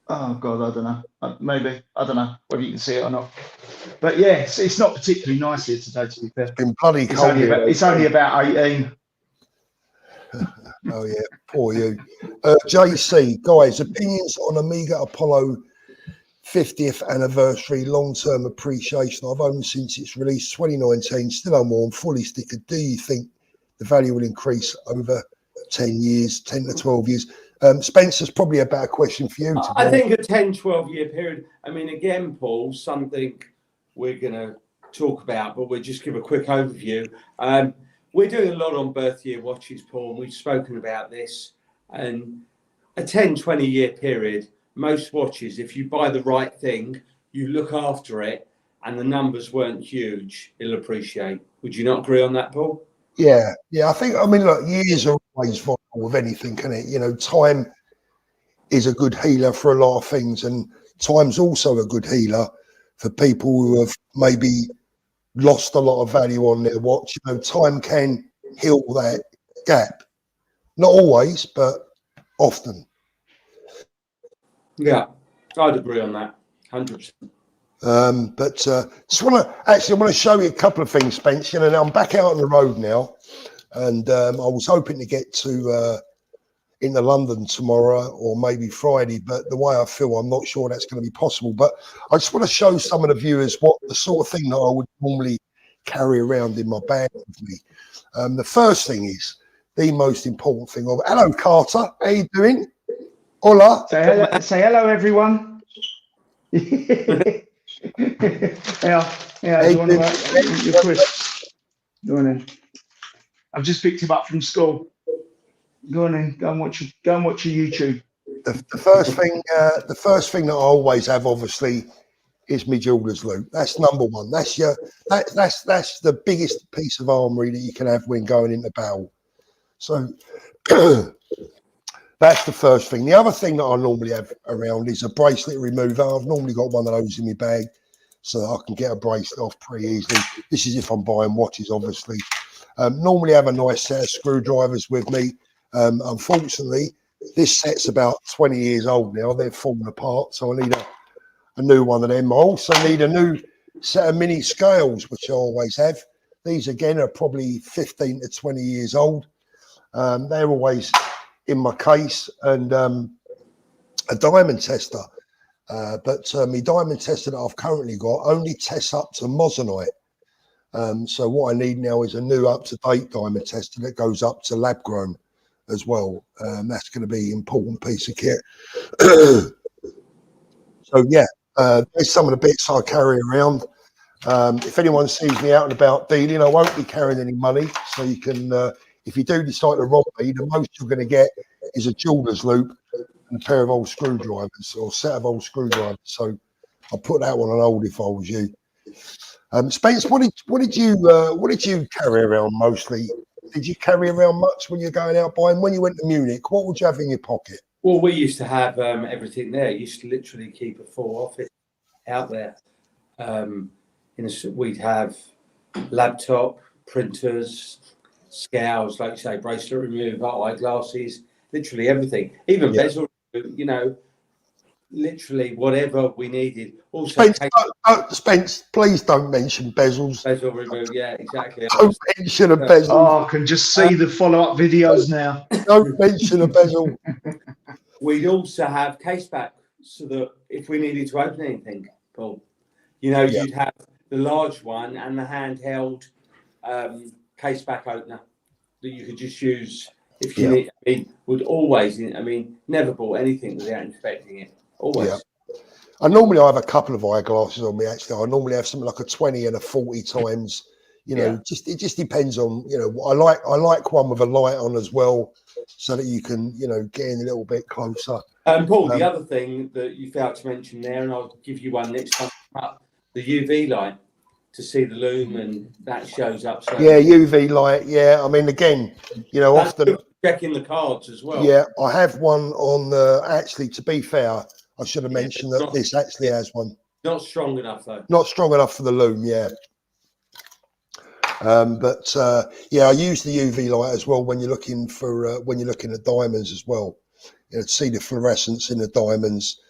Oh God, I don't know. Maybe I don't know whether you can see it or not. But yeah, it's not particularly nice here today. To be fair, it's been bloody cold. It's only about 18. Oh yeah, poor you. JC, guys, opinions on Amiga Apollo 50th anniversary long-term appreciation. I've owned since its release 2019, still unworn, fully stickered. Do you think the value will increase over 10 years, 10 to 12 years? Spencer's probably a better question for you. I think a 10, 12-year period. I mean, again, Paul, something we're going to talk about, but we'll just give a quick overview. We're doing a lot on birth year watches, Paul, and we've spoken about this. And a 10, 20-year period, most watches, if you buy the right thing, you look after it, and the numbers weren't huge, it'll appreciate. Would you not agree on that, Paul? Yeah. I mean, look, years are always vital with anything, can it? You know, time is a good healer for a lot of things, and time's also a good healer for people who have maybe lost a lot of value on their watch. You know, time can heal that gap. Not always, but often. Yeah, I'd agree on that, 100%. But just want to show you a couple of things, Spence. You know, I'm back out on the road now, and I was hoping to get to into London tomorrow or maybe Friday, but the way I feel, I'm not sure that's going to be possible. But I just want to show some of the viewers what the sort of thing that I would normally carry around in my bag with me. The first thing is the most important thing. Hello, Carter. How you doing? Hola. Say hello, everyone. Yeah. You're Chris. Go on in. I've just picked him up from school. Go on in. Go and watch your YouTube. The first thing that I always have, obviously, is my jeweler's loop. That's number one. That's the biggest piece of armory that you can have when going into battle. So that's the first thing. The other thing that I normally have around is a bracelet remover. I've normally got one of those in my bag, so that I can get a bracelet off pretty easily. This is if I'm buying watches, obviously. Normally have a nice set of screwdrivers with me. Unfortunately, this set's about 20 years old now. They're falling apart, so I need a new one of them. I also need a new set of mini scales, which I always have. These, again, are probably 15 to 20 years old. They're always in my case, and a diamond tester. But my diamond tester that I've currently got only tests up to Moissanite. So what I need now is a new up-to-date diamond tester that goes up to lab-grown as well. That's going to be an important piece of kit. So yeah, there's some of the bits I carry around. If anyone sees me out and about dealing, I won't be carrying any money. So you can, if you do decide to rob me, the most you're going to get is a jeweler's loop and a pair of old screwdrivers or a set of old screwdrivers. So I'll put that one on hold if I was you. Spence, what did you carry around mostly? Did you carry around much when you're going out buying? When you went to Munich, what would you have in your pocket? Well, we used to have everything there. You used to literally keep a full office out there. We'd have laptop, printers, scales, like you say, bracelet remover, eyeglasses, literally everything. Even bezel, you know, literally whatever we needed. Also, Spence, please don't mention bezels. Bezel remove, yeah, exactly. Don't mention a bezel. Oh, I can just see the follow-up videos now. Don't mention a bezel. We'd also have case back so that if we needed to open anything, Paul, you know, you'd have the large one and the handheld case back opener. that you could just use if you need. I mean, would always. I mean, never bought anything without inspecting it. Always. Yeah. I normally have a couple of eyeglasses on me. Actually, I normally have something like a 20 and a 40 times. You know, it just depends on, you know, what I like one with a light on as well, so that you can, you know, get in a little bit closer. Paul, the other thing that you failed to mention there, and I'll give you one next time up, the UV light to see the loom, and that shows up. So yeah, UV light. Yeah, I mean, again, you know, that's often checking the cards as well. Yeah, I have one on the. Actually, to be fair, I should have mentioned that this actually has one. Not strong enough though. Not strong enough for the loom. Yeah. But yeah, I use the UV light as well when you're looking for when you're looking at diamonds as well. You know, to see the fluorescence in the diamonds.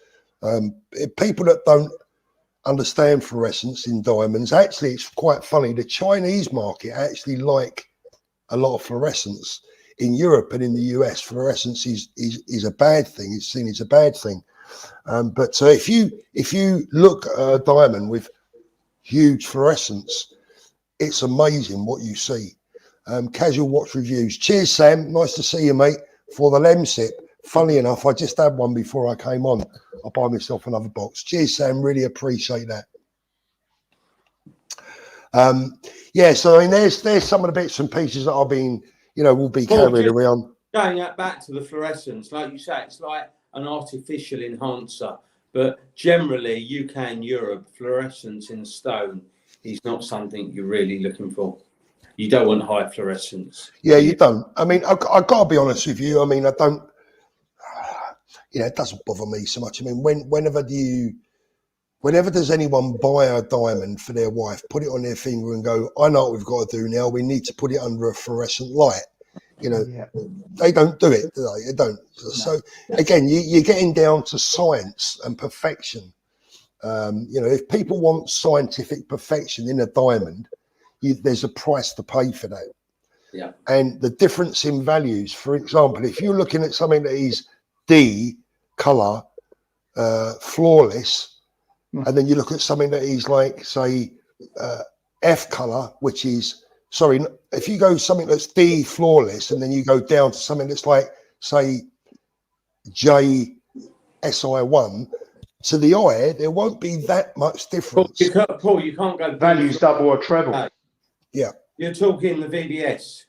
People that don't understand fluorescence in diamonds, actually, it's quite funny. The Chinese market actually like a lot of fluorescence. In Europe and in the US, fluorescence is a bad thing. It's seen as a bad thing. But if you look at a diamond with huge fluorescence, it's amazing what you see. Casual watch reviews. Cheers, Sam. Nice to see you, mate. For the Lemsip. Funny enough, I just had one before I came on. I'll buy myself another box. Cheers, Sam. Really appreciate that. Yeah, so I mean, there's some of the bits and pieces that I've been, you know, will be carried around. Going back to the fluorescence, like you say, it's like an artificial enhancer. But generally, UK and Europe, fluorescence in stone is not something you're really looking for. You don't want high fluorescence. Yeah, you don't. I mean, I've got to be honest with you. I mean, I don't, you know, it doesn't bother me so much. I mean, whenever does anyone buy a diamond for their wife, put it on their finger and go, I know what we've got to do now. We need to put it under a fluorescent light. You know, they don't do it, do they? They don't. No. So again, you're getting down to science and perfection. You know, if people want scientific perfection in a diamond, there's a price to pay for that. Yeah. And the difference in values, for example, if you're looking at something that is D color, flawless, and then you look at something that is like, say, F color, which is, sorry, if you go something that's D flawless, and then you go down to something that's like, say, J SI1, to the eye, there won't be that much difference. Paul, you can't go values double or treble. Yeah. You're talking the VVS.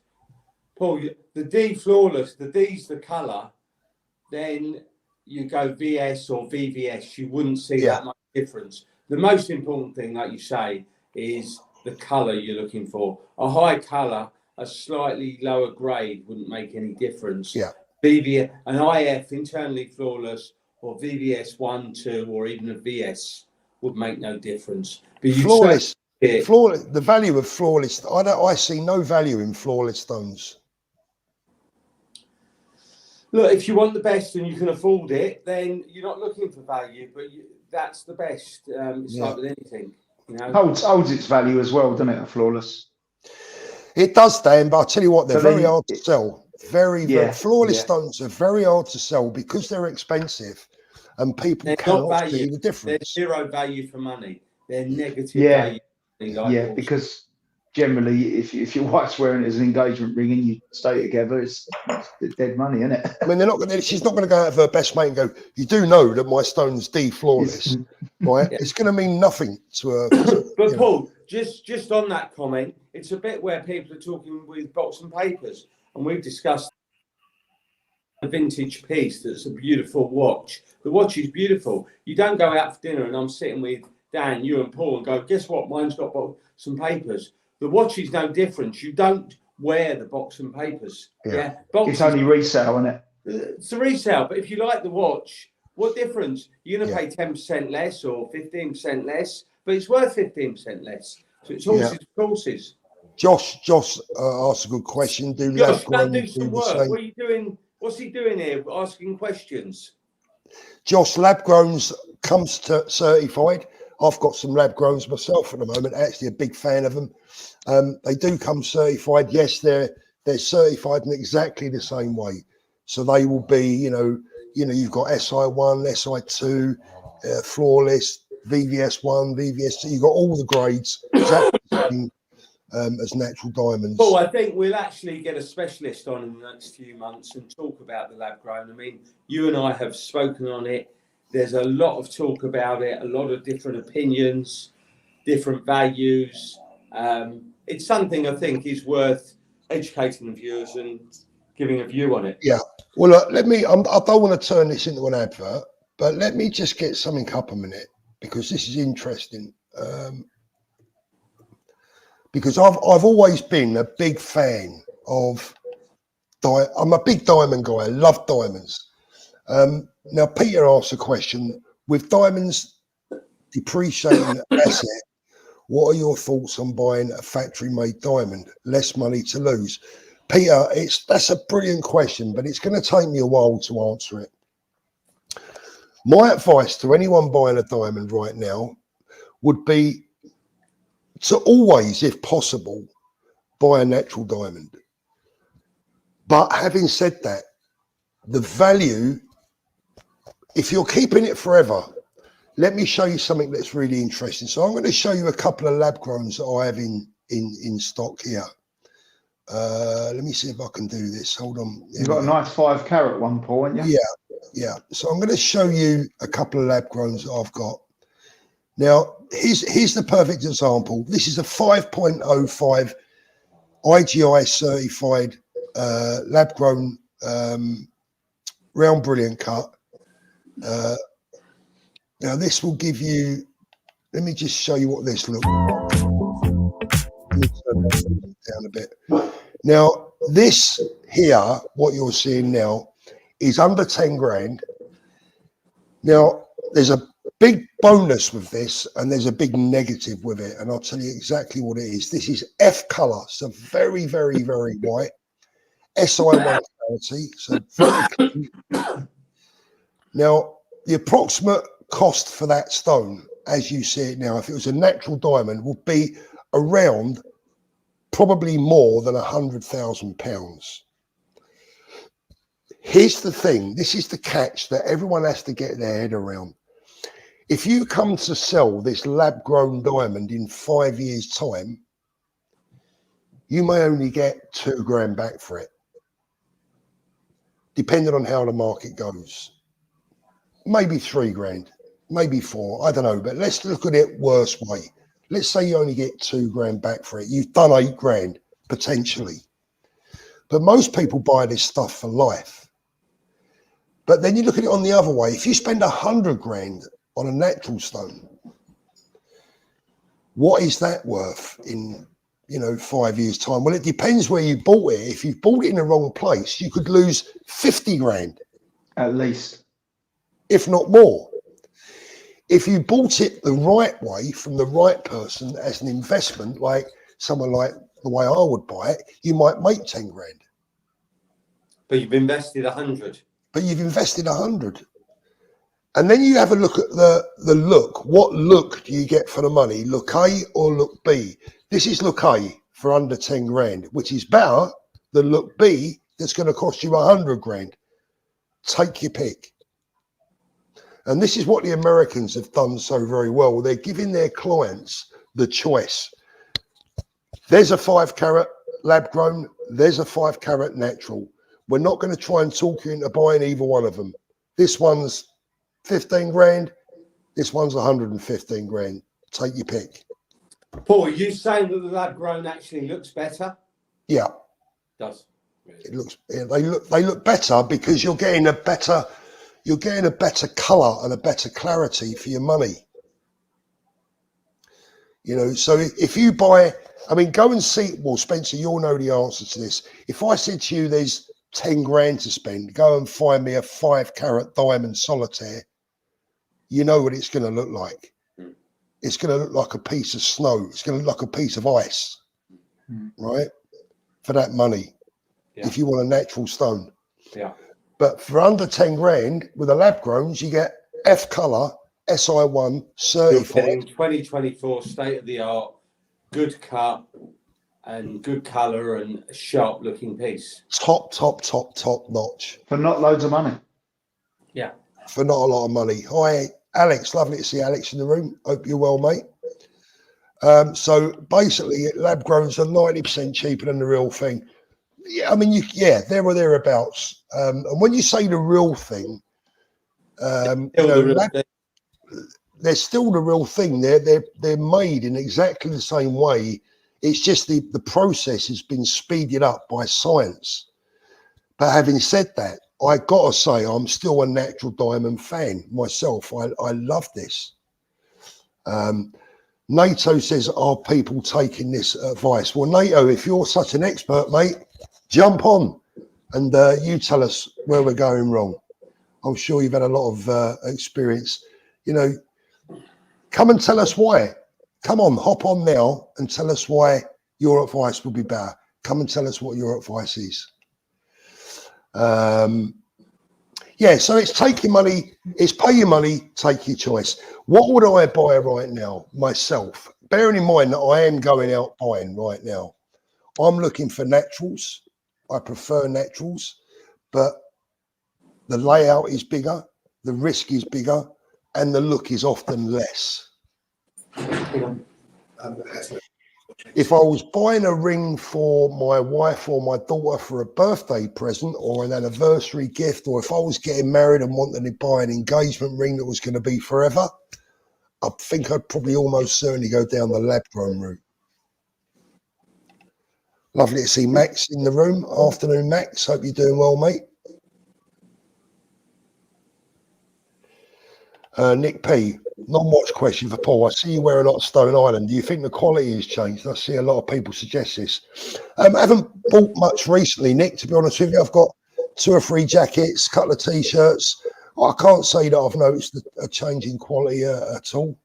Paul, the D flawless, the D's the color, then you go VS or VVS, you wouldn't see that much difference. The most important thing, like you say, is the color you're looking for. A high color, a slightly lower grade wouldn't make any difference. Yeah. VVS, an IF, internally flawless, or VVS 1, 2, or even a VS would make no difference. But flawless, flawless. The value of flawless. I see no value in flawless stones. Look, if you want the best and you can afford it, then you're not looking for value, but that's the best. It's like with anything, you know. Holds its value as well, doesn't it? A flawless. It does, Dan. But I tell you what, they're very hard to sell. Very flawless stones are very hard to sell because they're expensive, and people cannot see the difference. They're zero value for money. They're negative value. Yeah, because generally, if your wife's wearing it as an engagement ring and you stay together, it's dead money, isn't it? I mean, she's not going to go out of her best mate and go, you do know that my stone's D flawless, right? It's going to mean nothing to her. But Paul, just on that comment, it's a bit where people are talking with box and papers, and we've discussed a vintage piece that's a beautiful watch. The watch is beautiful. You don't go out for dinner and I'm sitting with Dan, you and Paul, and go, guess what? Mine's got some papers. The watch is no different. You don't wear the box and papers. Yeah. It's only resale, isn't it? It's a resale. But if you like the watch, what difference? You're going to pay 10% less or 15% less, but it's worth 15% less. So it's horses for horses. Josh asked a good question. Josh, go do some work. What are you doing? What's he doing here? Asking questions. Josh, lab growns comes to certified. I've got some lab growns myself at the moment. Actually, a big fan of them. They do come certified. Yes, they're certified in exactly the same way. So they will be, you know, you've got SI1, SI2, flawless, VVS1, VVS2. You've got all the grades. Exactly. as natural diamonds. Paul, I think we'll actually get a specialist on in the next few months and talk about the lab grown. I mean, you and I have spoken on it. There's a lot of talk about it, a lot of different opinions, different values. It's something I think is worth educating the viewers and giving a view on it. Yeah. Well, I don't want to turn this into an advert, but let me just get something up a minute, because this is interesting. Because I've always been a big fan of, I'm a big diamond guy. I love diamonds. Now, Peter asked a question: with diamonds depreciating asset, what are your thoughts on buying a factory-made diamond? Less money to lose. Peter, that's a brilliant question, but it's going to take me a while to answer it. My advice to anyone buying a diamond right now would be to always, if possible, buy a natural diamond. But having said that, the value, if you're keeping it forever, let me show you something that's really interesting. So I'm going to show you a couple of lab growns that I have in stock here. Let me see if I can do this. Hold on. You've got a nice 5 carat one, Paul, haven't you? Yeah. So I'm going to show you a couple of lab growns that I've got. Now, here's the perfect example. This is a 5.05 IGI certified lab grown round brilliant cut. Now this will give you, let me just show you what this looks like. Let me turn that down a bit. Now this here, what you're seeing now, is under 10 grand. Now there's a big bonus with this and there's a big negative with it, and I'll tell you exactly what it is. This is F color, so very, very, very white. SI1 clarity, so very clean. Now the approximate cost for that stone, as you see it now, if it was a natural diamond, would be around probably more than £100,000. Here's the thing, this is the catch that everyone has to get their head around. If you come to sell this lab grown diamond in 5 years' time, you may only get 2 grand back for it, depending on how the market goes. Maybe 3 grand, maybe 4, I don't know, but let's look at it worst way. Let's say you only get 2 grand back for it. You've done 8 grand, potentially. But most people buy this stuff for life. But then you look at it on the other way. If you spend 100 grand on a natural stone, what is that worth in, 5 years' time? Well, it depends where you bought it. If you bought it in the wrong place, you could lose 50 grand. At least. If not more. If you bought it the right way from the right person as an investment, like someone like the way I would buy it, you might make 10 grand. But you've invested 100. But you've invested 100. And then you have a look at the look. What look do you get for the money? Look A or look B? This is look A for under 10 grand, which is better than look B that's going to cost you 100 grand. Take your pick. And this is what the Americans have done so very well. They're giving their clients the choice. There's a 5 carat lab grown. There's a 5 carat natural. We're not going to try and talk you into buying either one of them. This one's 15 grand. This one's 115 grand. Take your pick. Paul, are you saying that the lab grown actually looks better? Yeah. It does. It looks. Yeah, they look better because you're getting a better colour and a better clarity for your money. So if you buy, go and see, well, Spencer, you'll know the answer to this. If I said to you there's 10 grand to spend, go and find me a 5 carat diamond solitaire, you know what it's going to look like. It's going to look like a piece of snow. It's going to look like a piece of ice, right? For that money, if you want a natural stone. Yeah. But for under 10 grand with a lab growns, you get F colour, SI1 certified. 2024 state of the art, good cut and good colour and a sharp looking piece. Top notch. For not loads of money. Yeah. For not a lot of money. Hi, Alex. Lovely to see Alex in the room. Hope you're well, mate. So basically, lab growns are 90% cheaper than the real thing. Yeah, I mean, there or thereabouts. And when you say the real thing, they're still the real thing. They're made in exactly the same way. It's just the process has been speeded up by science. But having said that, I gotta say I'm still a natural diamond fan myself. I love this. NATO says, are people taking this advice? Well, NATO, if you're such an expert, mate, jump on and you tell us where we're going wrong. I'm sure you've had a lot of experience. You know, come and tell us why. Come on, hop on now and tell us why your advice will be better. Come and tell us what your advice is. Yeah, so it's take your money, it's pay your money, take your choice. What would I buy right now myself? Bearing in mind that I am going out buying right now. I'm looking for naturals. I prefer naturals, but the layout is bigger, the risk is bigger, and the look is often less. If I was buying a ring for my wife or my daughter for a birthday present or an anniversary gift, or if I was getting married and wanted to buy an engagement ring that was going to be forever, I think I'd probably almost certainly go down the lab-grown route. Lovely to see Max in the room. Afternoon, Max. Hope you're doing well, mate. Nick P, non-watch question for Paul. I see you wear a lot of Stone Island. Do you think the quality has changed? I see a lot of people suggest this. I haven't bought much recently, Nick, to be honest with you. I've got 2 or 3 jackets, a couple of T-shirts. I can't say that I've noticed a change in quality at all.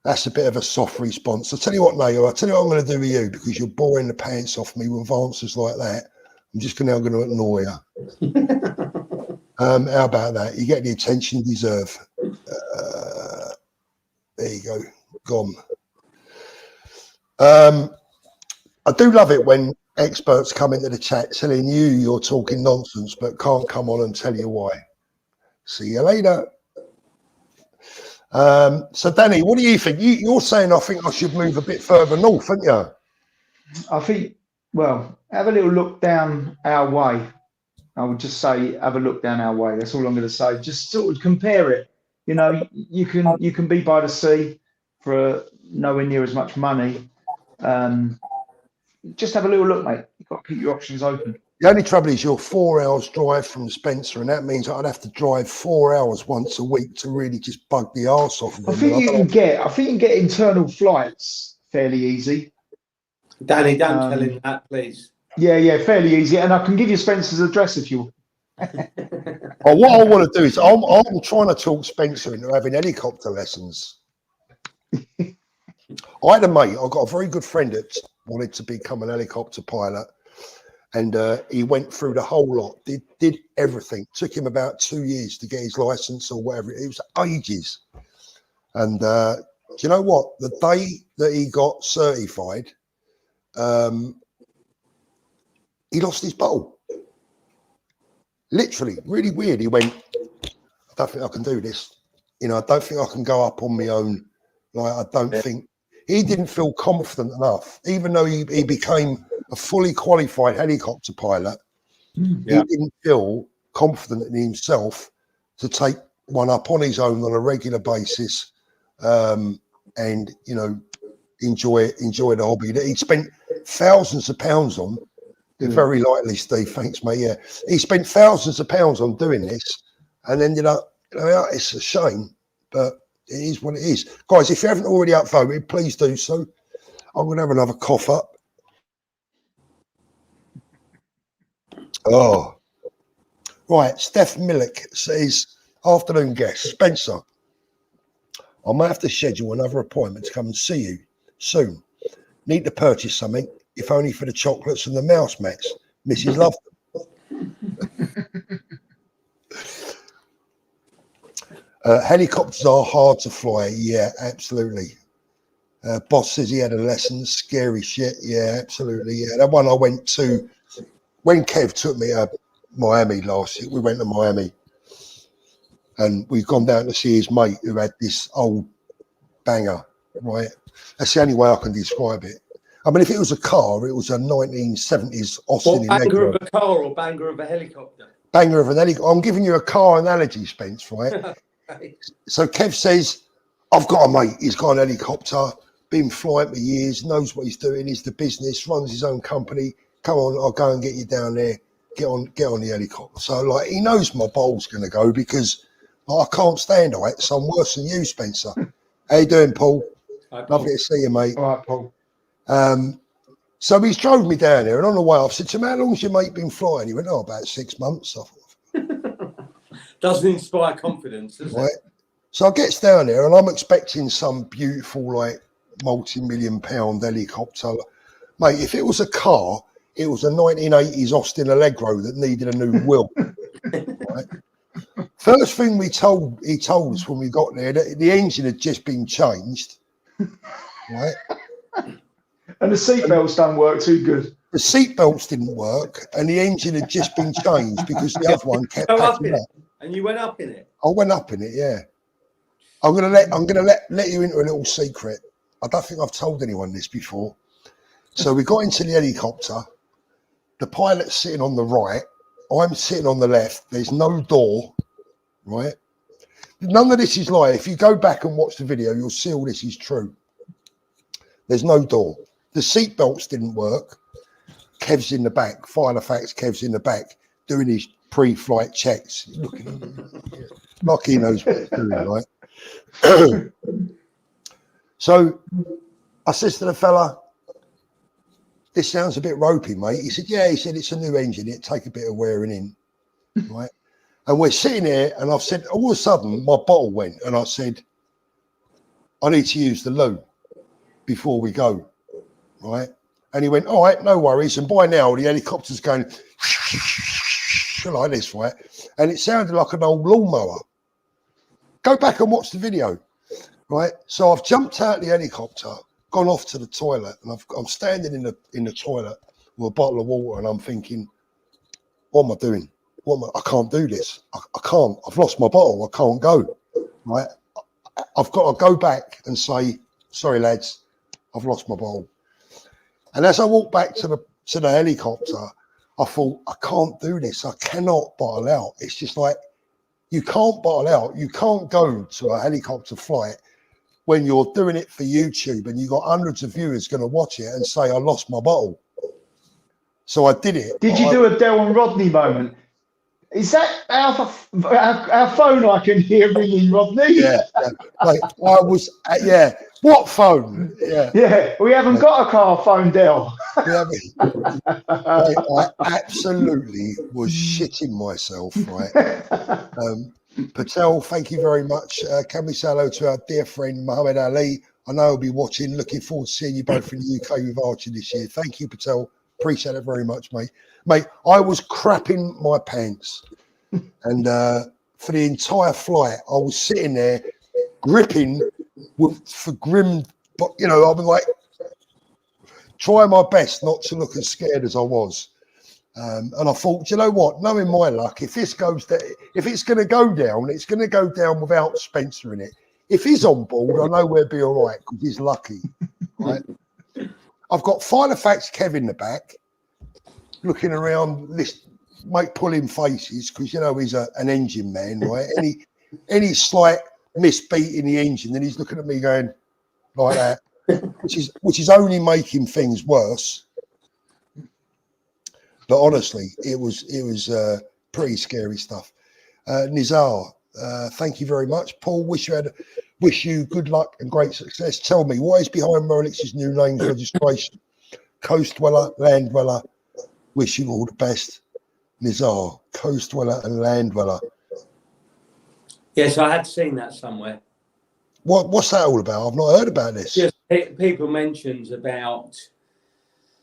That's a bit of a soft response. I'll tell you what, Nayo, I'll tell you what I'm going to do with you, because you're boring the pants off me with answers like that. I'm just now going to ignore you. How about that? You get the attention you deserve. There you go. Gone. I do love it when experts come into the chat telling you you're talking nonsense, but can't come on and tell you why. See you later. So, Danny, what do you think? You're saying I think I should move a bit further north, aren't you? I think, well, have a little look down our way. I would just say, have a look down our way. That's all I'm going to say. Just sort of compare it. You know, you can be by the sea for nowhere near as much money. Just have a little look, mate. You've got to keep your options open. The only trouble is you're 4 hours drive from Spencer, and that means I'd have to drive 4 hours once a week to really just bug the arse off of them. I think you can get internal flights fairly easy. Danny, don't tell him that, please. Yeah, fairly easy. And I can give you Spencer's address if you want. Oh, what I want to do is I'm trying to talk Spencer into having helicopter lessons. I had a mate, I've got a very good friend that wanted to become an helicopter pilot, and he went through the whole lot, did everything. Took him about 2 years to get his license or whatever. It was ages. And do you know what? The day that he got certified, he lost his bowl. Literally, really weird. He went, I don't think I can do this. You know, I don't think I can go up on my own. Like, I don't think he didn't feel confident enough, even though he became a fully qualified helicopter pilot. He didn't feel confident in himself to take one up on his own on a regular basis, and, you know, enjoy the hobby that he'd spent thousands of pounds on. Very likely, Steve. Thanks, mate. Yeah, he spent thousands of pounds on doing this, and ended up. You know, it's a shame, but it is what it is. Guys, if you haven't already upvoted, please do so. I'm going to have another cough up. Oh, right. Steph Millick says, "Afternoon guest Spencer. I might have to schedule another appointment to come and see you soon. Need to purchase something, if only for the chocolates and the mouse mats. Mrs. Love them." Helicopters are hard to fly. Yeah, absolutely. Boss says he had a lesson. Scary shit. Yeah, absolutely. Yeah, that one I went to when Kev took me to Miami last year. We went to Miami, and we've gone down to see his mate who had this old banger, right? That's the only way I can describe it. I mean, if it was a car, it was a 1970s Austin banger of a car or banger of a helicopter? Banger of an helicopter. I'm giving you a car analogy, Spence, right? So Kev says, I've got a mate, he's got an helicopter, been flying for years, knows what he's doing, he's the business, runs his own company. Come on, I'll go and get you down there. Get on the helicopter. So, like, he knows my bowl's going to go because I can't stand heights. I'm worse than you, Spencer. How you doing, Paul? Hi, Paul. Lovely to see you, mate. All right, Paul. So he's drove me down there, and on the way I've said to him, how long's your mate been flying? He went, about 6 months. I thought, doesn't inspire confidence, does it? So I gets down there, and I'm expecting some beautiful, like, multi-million-pound helicopter. Mate, if it was a car, it was a 1980s Austin Allegro that needed a new wheel. Right? First thing he told us when we got there, that the engine had just been changed. Right? And the seatbelts don't work too good. The seatbelts didn't work, and the engine had just been changed because the other one kept packing up. And you went up in it? I went up in it, yeah. I'm gonna let you into a little secret. I don't think I've told anyone this before. So we got into the helicopter. The pilot's sitting on the right. I'm sitting on the left. There's no door, right? None of this is lie. If you go back and watch the video, you'll see all this is true. There's no door. The seat belts didn't work. Kev's in the back. Final facts, Kev's in the back doing his pre-flight checks. Like he knows what he's doing, right? So I says to the fella, this sounds a bit ropey, mate. He said, yeah. He said, it's a new engine. It'd take a bit of wearing in, right? And we're sitting there, and I've said, all of a sudden, my bottle went, and I said, I need to use the loo before we go, right? And he went, all right, no worries. And by now, the helicopter's going like this, right? And it sounded like an old lawnmower. Go back and watch the video, right? So I've jumped out the helicopter, gone off to the toilet, and I'm standing in the toilet with a bottle of water, and I'm thinking, what am I doing? I can't do this. I can't. I've lost my bottle. I can't go. Right? I've got to go back and say, sorry, lads, I've lost my bottle. And as I walked back to the helicopter, I thought, I can't do this. I cannot bottle out. It's just like, you can't bottle out. You can't go to a helicopter flight when you're doing it for YouTube and you've got hundreds of viewers going to watch it and say, I lost my bottle. So I did it. Did you do a Del and Rodney moment? Is that our phone I can hear ringing, Rodney? Yeah. Like, I was, yeah. What phone? Yeah. Yeah, we haven't got a car phone, Del. I absolutely was shitting myself, right? Patel, thank you very much. Can we say hello to our dear friend Muhammad Ali? I know he'll be watching. Looking forward to seeing you both in the UK with Archie this year. Thank you, Patel. Appreciate it very much, mate. Mate, I was crapping my pants. And for the entire flight, I was sitting there gripping for grim, but, you know, I was like, trying my best not to look as scared as I was. And I thought, you know what? Knowing my luck, if this goes down, if it's going to go down, it's going to go down without Spencer in it. If he's on board, I know we'll be all right because he's lucky, right? I've got Final Facts Kev in the back, looking around, pulling faces because, you know, he's an engine man, right? Any slight misbeat in the engine, then he's looking at me going like that, which is only making things worse. But honestly, it was pretty scary stuff. Nizar, thank you very much. Paul, wish you good luck and great success. Tell me, what is behind Rolex's new name registration? Coast Dweller, Land Dweller. Wish you all the best. Nizar, Coast Dweller and Land Dweller. Yes, I had seen that somewhere. What's that all about? I've not heard about this. Just people mentioned about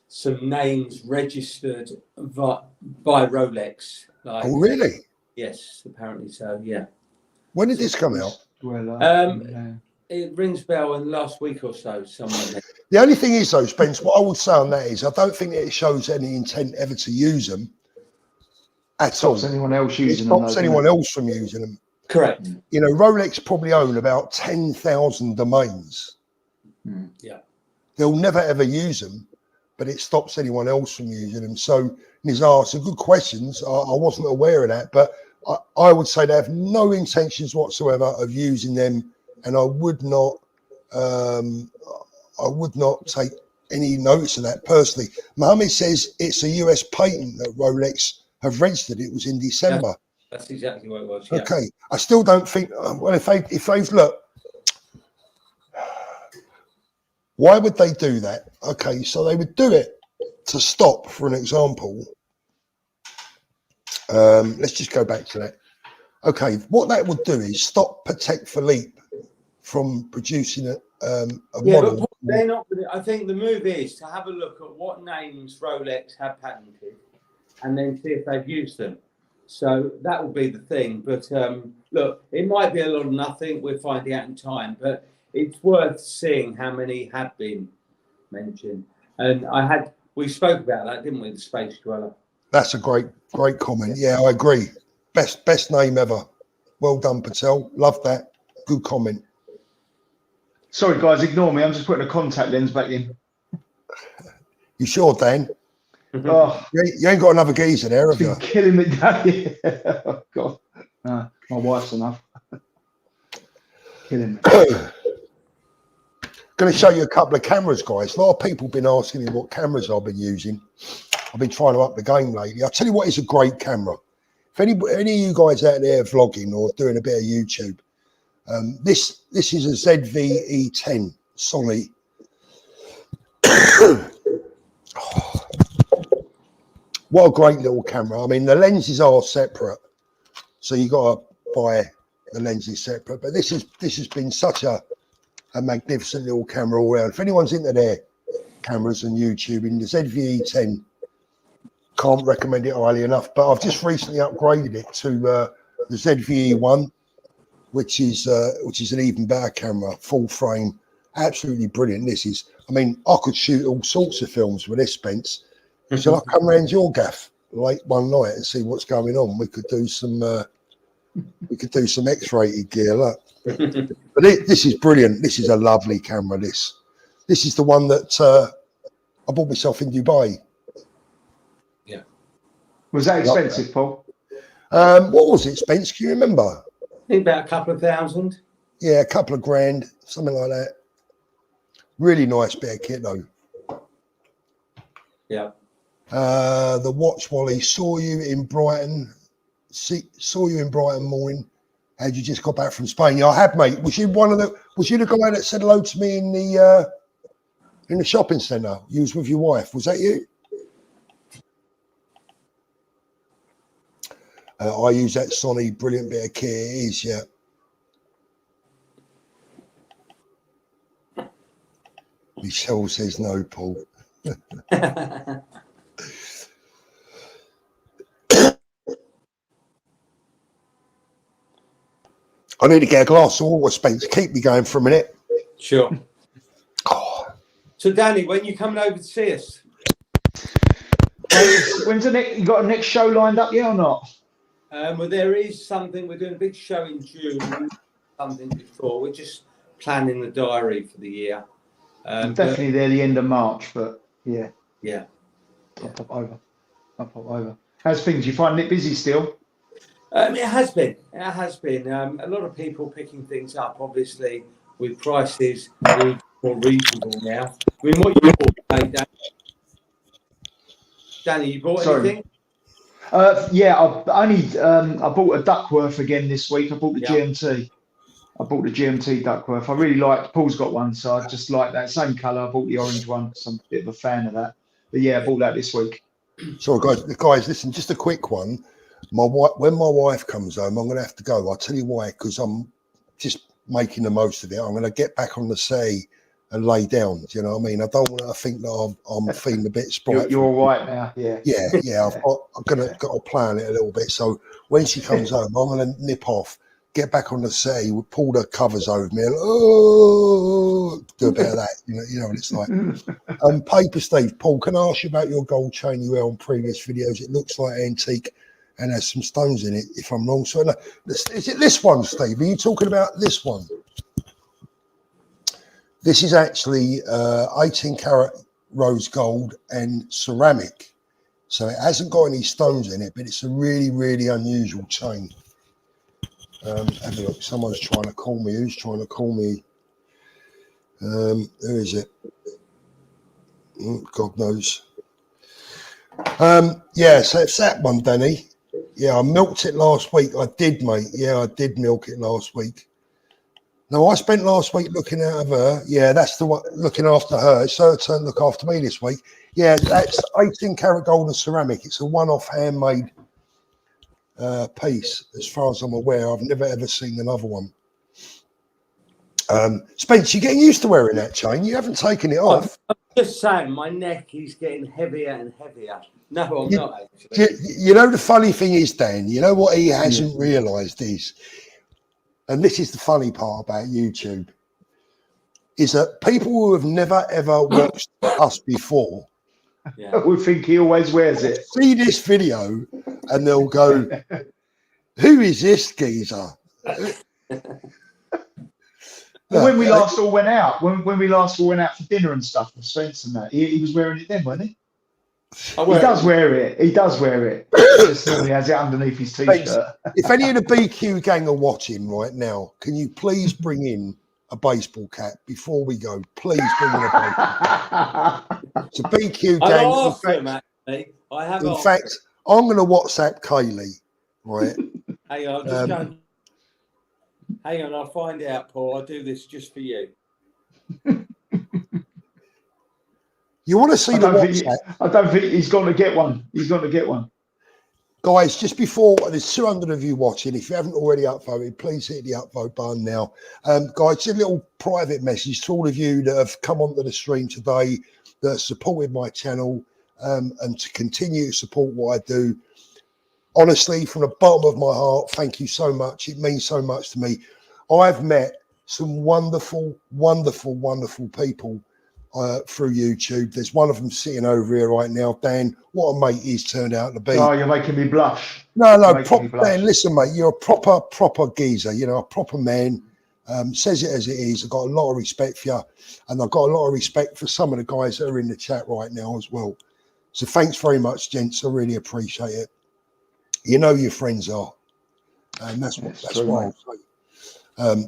some names registered by Rolex. Like, oh, really? Yes, apparently so. Yeah. When did this come out? It rings a bell in the last week or so. Somewhere. The only thing is, though, Spence, what I would say on that is, I don't think it shows any intent ever to use them at all. Stops anyone else using them. It stops anyone else from using them. Correct. You know, Rolex probably own about 10,000 domains. Yeah. They'll never ever use them, but it stops anyone else from using them. So, Nizar, some good questions. I wasn't aware of that, but I would say they have no intentions whatsoever of using them, and I would not take any notice of that personally. Mohammed says it's a US patent that Rolex have registered. It was in December. That's exactly what it was. Yeah. Okay, I still don't think. Well, if they've look, why would they do that? Okay, so they would do it to stop, for an example. Let's just go back to that. Okay, what that would do is stop Patek Philippe from producing a model. But they're not. I think the move is to have a look at what names Rolex have patented, and then see if they've used them. So that will be the thing. But look, it might be a lot of nothing. We're finding out in time, but it's worth seeing how many have been mentioned. And we spoke about that, didn't we? The Space Dweller. That's a great comment. Yeah, I agree. Best name ever. Well done, Patel. Love that. Good comment. Sorry, guys, ignore me. I'm just putting a contact lens back in. You sure, Dan? Oh, you ain't got another geezer there, have you? Killing me, Daddy. Oh, God. No, my wife's enough. Killing me. Going to show you a couple of cameras, guys. A lot of people have been asking me what cameras I've been using. I've been trying to up the game lately. I'll tell you what is a great camera. If any of you guys out there vlogging or doing a bit of YouTube, this is a ZV-E10 Sony. What a great little camera. I mean, the lenses are separate, so you got to buy the lenses separate. But this has been such a magnificent little camera all around. If anyone's into their cameras and YouTubing, the ZV-E10, can't recommend it highly enough. But I've just recently upgraded it to the ZV-E1, which is an even better camera, full frame, absolutely brilliant. I mean, I could shoot all sorts of films with this, Spence. Shall I come round your gaff late one night and see what's going on? We could do some X-rated gear. Look. But this is brilliant. This is a lovely camera. This is the one that I bought myself in Dubai. Yeah. Was that expensive, Paul? What was it, Spence? Can you remember? I think about a couple of thousand. Yeah, a couple of grand, something like that. Really nice bit of kit though. Yeah. The watch, Wally, saw you in Brighton morning. Had you just got back from Spain? Yeah, I had, mate. Was you the guy that said hello to me in the shopping centre? You was with your wife. Was that you? I use that Sony, brilliant bit of kit. It is, yeah. Michelle says no, Paul. I need to get a glass of water, Spence. Keep me going for a minute. Sure. Oh. So, Danny, when you coming over to see us? When's the next? You got a next show lined up yet or not? Well, there is something. We're doing a big show in June. Something before. We're just planning the diary for the year. Definitely there the end of March, but yeah. Yeah. I'll pop over. How's things? You finding it busy still? It has been. A lot of people picking things up, obviously, with prices more reasonable now. I mean, what you bought, Danny, you bought anything? Yeah, I bought a Duckworth again this week. I bought the GMT. I bought the GMT Duckworth. I really liked. Paul's got one, so I just like that same colour. I bought the orange one. So I'm a bit of a fan of that. But yeah, I bought that this week. Sorry, guys, listen, just a quick one. When my wife comes home, I'm going to have to go. I'll tell you why, because I'm just making the most of it. I'm going to get back on the sea and lay down. Do you know what I mean? I don't want to think that I'm feeling a bit sprightful. You're all right now, yeah. Yeah. I'm got to plan it a little bit. So when she comes home, I'm going to nip off, get back on the sea, pull the covers over me, and do a bit of that. You know what it's like. Paper Steve, Paul, can I ask you about your gold chain you wear on previous videos? It looks like antique and has some stones in it, if I'm wrong. So, no, is it this one, Steve? Are you talking about this one? This is actually 18 karat rose gold and ceramic. So it hasn't got any stones in it, but it's a really, really unusual chain. Have a look. Someone's trying to call me. Who's trying to call me? Who is it? God knows. Yeah, so it's that one, Danny. Yeah, I milked it last week. I did, mate. Yeah, I did milk it last week. No, I spent last week looking out of her. Yeah, that's the one, looking after her. It's her turn to look after me this week. Yeah, that's 18 karat gold and ceramic. It's a one-off handmade piece, as far as I'm aware. I've never ever seen another one. Spence, you're getting used to wearing that chain. You haven't taken it off. I'm just saying, my neck is getting heavier and heavier. No, I'm not actually. You know, the funny thing is, Dan, you know what he hasn't realised is, and this is the funny part about YouTube, is that people who have never ever watched us before would think he always wears it. See this video and they'll go, "Who is this geezer?" When we last all went out, when we last all went out for dinner and stuff with Spence and that, he was wearing it then, wasn't he? He does wear it. He does wear it. Just normally has it underneath his t-shirt. If any of the BQ gang are watching right now, can you please bring in a baseball cap before we go? Please bring in a baseball cap. It's a BQ gang. In fact, I'm going to WhatsApp Kaylee, right? Hang on, just going. Hang on, I'll find out, Paul. I'll do this just for you. You want to see the WhatsApp? I don't think he's going to get one. He's going to get one. Guys, just before, there's 200 of you watching. If you haven't already upvoted, please hit the upvote button now. Guys, just a little private message to all of you that have come onto the stream today, that have supported my channel, and to continue to support what I do. Honestly, from the bottom of my heart, thank you so much. It means so much to me. I've met some wonderful, wonderful, wonderful people through YouTube. There's one of them sitting over here right now. Dan, what a mate he's turned out to be. Oh, you're making me blush. No, Dan, listen, mate, you're a proper geezer, you know, a proper man. Says it as it is. I've got a lot of respect for you, and I've got a lot of respect for some of the guys that are in the chat right now as well. So thanks very much, gents. I really appreciate it. You know your friends are, and that's what I'll say.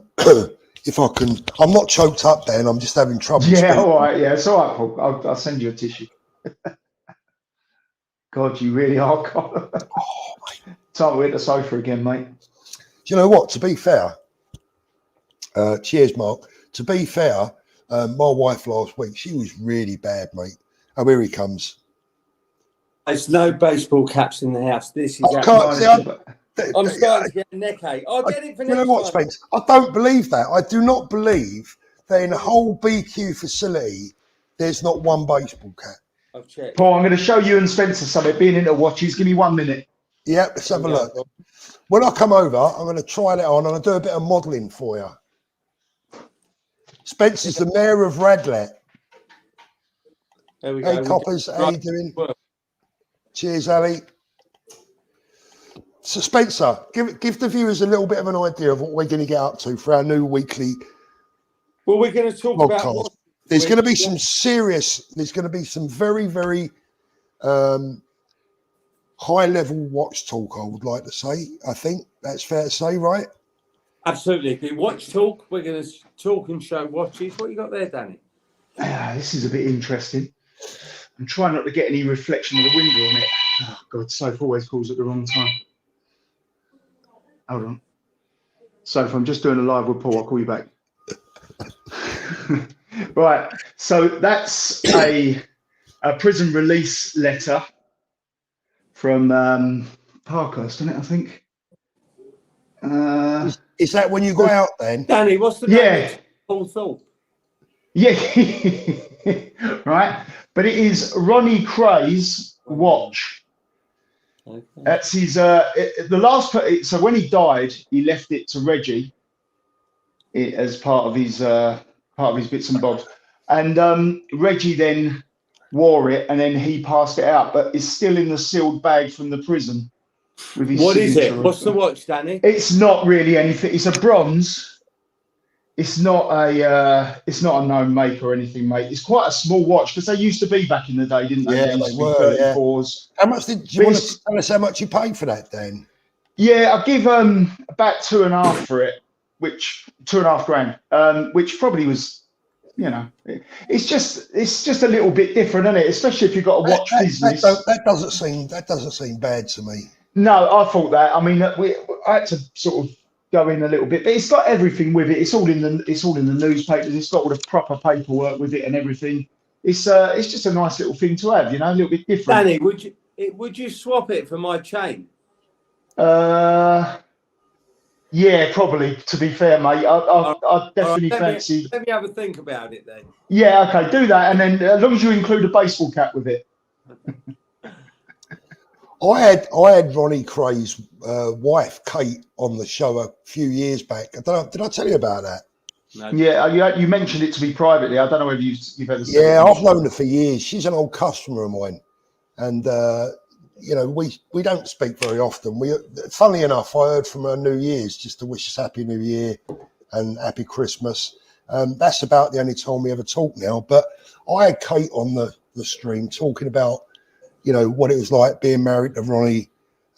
If I can, I'm not choked up, Dan. I'm just having trouble. Yeah, all right. Yeah, it's all right, Paul. I'll send you a tissue. God, you really are. Oh, mate. Time to hit the sofa again, mate. Do you know what? To be fair, cheers, Mark. To be fair, my wife last week, she was really bad, mate. Oh, here he comes. There's no baseball caps in the house. This is. I'm starting to get a neck ache. I'll get it for next time. You know what, Spence? I don't believe that. I do not believe that in the whole BQ facility, there's not one baseball cap. I've checked. Paul, I'm going to show you and Spencer something. Being into watches, give me 1 minute. Yeah, let's have a look. When I come over, I'm going to try that on and I'll do a bit of modelling for you. Spencer's the mayor of Radlett. There we go. Hey, Coppers, how you doing? Cheers, Ali. So, Spencer, give the viewers a little bit of an idea of what we're going to get up to for our new weekly. Well, we're going to talk about. There's going to be some serious. There's going to be some very, very high-level watch talk. I would like to say. I think that's fair to say, right? Absolutely. The watch talk. We're going to talk and show watches. What you got there, Danny? This is a bit interesting. I'm trying not to get any reflection of the window on it. Oh, God, sofa always calls at the wrong time. Hold on. Sofa, I'm just doing a live with Paul. I'll call you back. Right. So that's a prison release letter from Parkhurst, isn't it, I think? Is that when you go out then? Danny, what's the name? Paul Thorpe. Yeah. Right. But it is Ronnie Cray's watch. Okay. That's his the last. So when he died, he left it to Reggie as part of his bits and bobs, and Reggie then wore it, and then he passed it out, but it's still in the sealed bag from the prison. with his What is it? signature. What's the watch, Danny? It's not really anything. It's a bronze. It's not a known make or anything, mate. It's quite a small watch because they used to be back in the day, didn't they? Yeah, They used they to be were. Yeah. 34s. How much do you want to tell us how much you paid for that, Dan? Yeah, I give about 2.5 for it, which 2.5 grand, which probably was, you know, it's just a little bit different, isn't it? Especially if you've got a watch business. That doesn't seem bad to me. No, I thought that. I mean, I had to sort of go in a little bit, but it's got everything with it. It's all in the newspapers. It's got all the proper paperwork with it and everything. It's just a nice little thing to have, you know, a little bit different. Danny, would you swap it for my chain? Yeah, probably. To be fair, mate, I definitely fancy. Let me have a think about it then. Yeah, okay, do that, and then as long as you include a baseball cap with it. I had Ronnie Cray's wife Kate on the show a few years back. I don't know, did I tell you about that? No. Yeah, you mentioned it to me privately. I don't know whether you've ever. Yeah, I've known her for years. She's an old customer of mine, and you know, we don't speak very often. Funnily enough, I heard from her New Year's just to wish us Happy New Year and Happy Christmas. That's about the only time we ever talk now. But I had Kate on the stream talking about, you know, what it was like being married to Ronnie,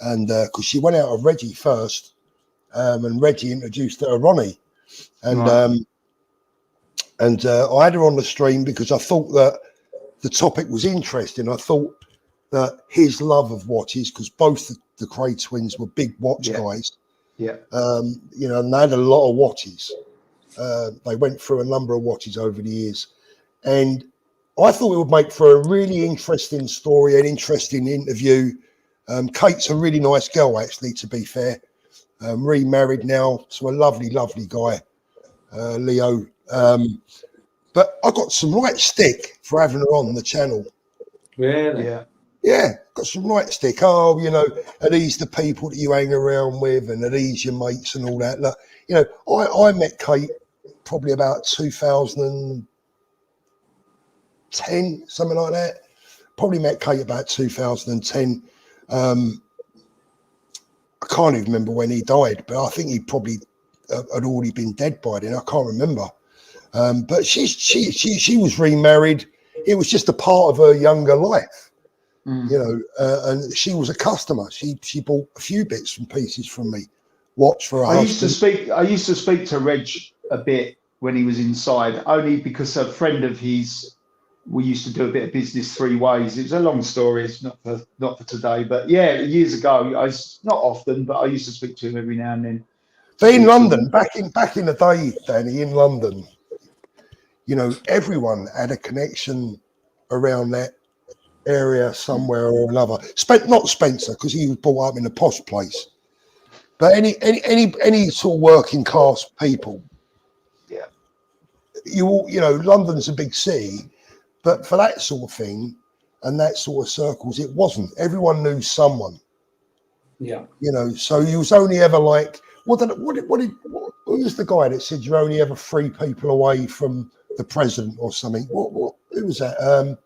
and because she went out of Reggie first, and Reggie introduced her to Ronnie, and right. I had her on the stream because I thought that the topic was interesting. I thought that his love of watches, because both the Cray twins were big watch guys, you know, and they had a lot of watches. They went through a number of watches over the years, and I thought it would make for a really interesting story, an interesting interview. Kate's a really nice girl, actually, to be fair. Remarried now to a lovely, lovely guy, Leo. But I got some right stick for having her on the channel. Really? Yeah. Yeah, got some right stick. Oh, you know, are these the people that you hang around with, and are these your mates and all that? Look, you know, I met Kate probably about 2010, something like that. Probably met Kate about 2010. I can't even remember when he died, but I think he probably had already been dead by then. I can't remember. But she was remarried. It was just a part of her younger life. You know, and she was a customer. She bought a few bits and pieces from me. Watch for her husband. I used to speak to Reg a bit when he was inside, only because a friend of his, we used to do a bit of business 3 ways. It was a long story. It's not for today, but yeah, years ago, not often, but I used to speak to him every now and then. But in London, back in the day, Danny, in London, you know, everyone had a connection around that area somewhere or another. Not Spencer, because he was brought up in a posh place, but any sort of working class people. Yeah, you know, London's a big city, but for that sort of thing and that sort of circles, it wasn't. Everyone knew someone. Yeah, you know, so you was only ever like, who was the guy that said you're only ever 3 people away from the president or something? Who was that?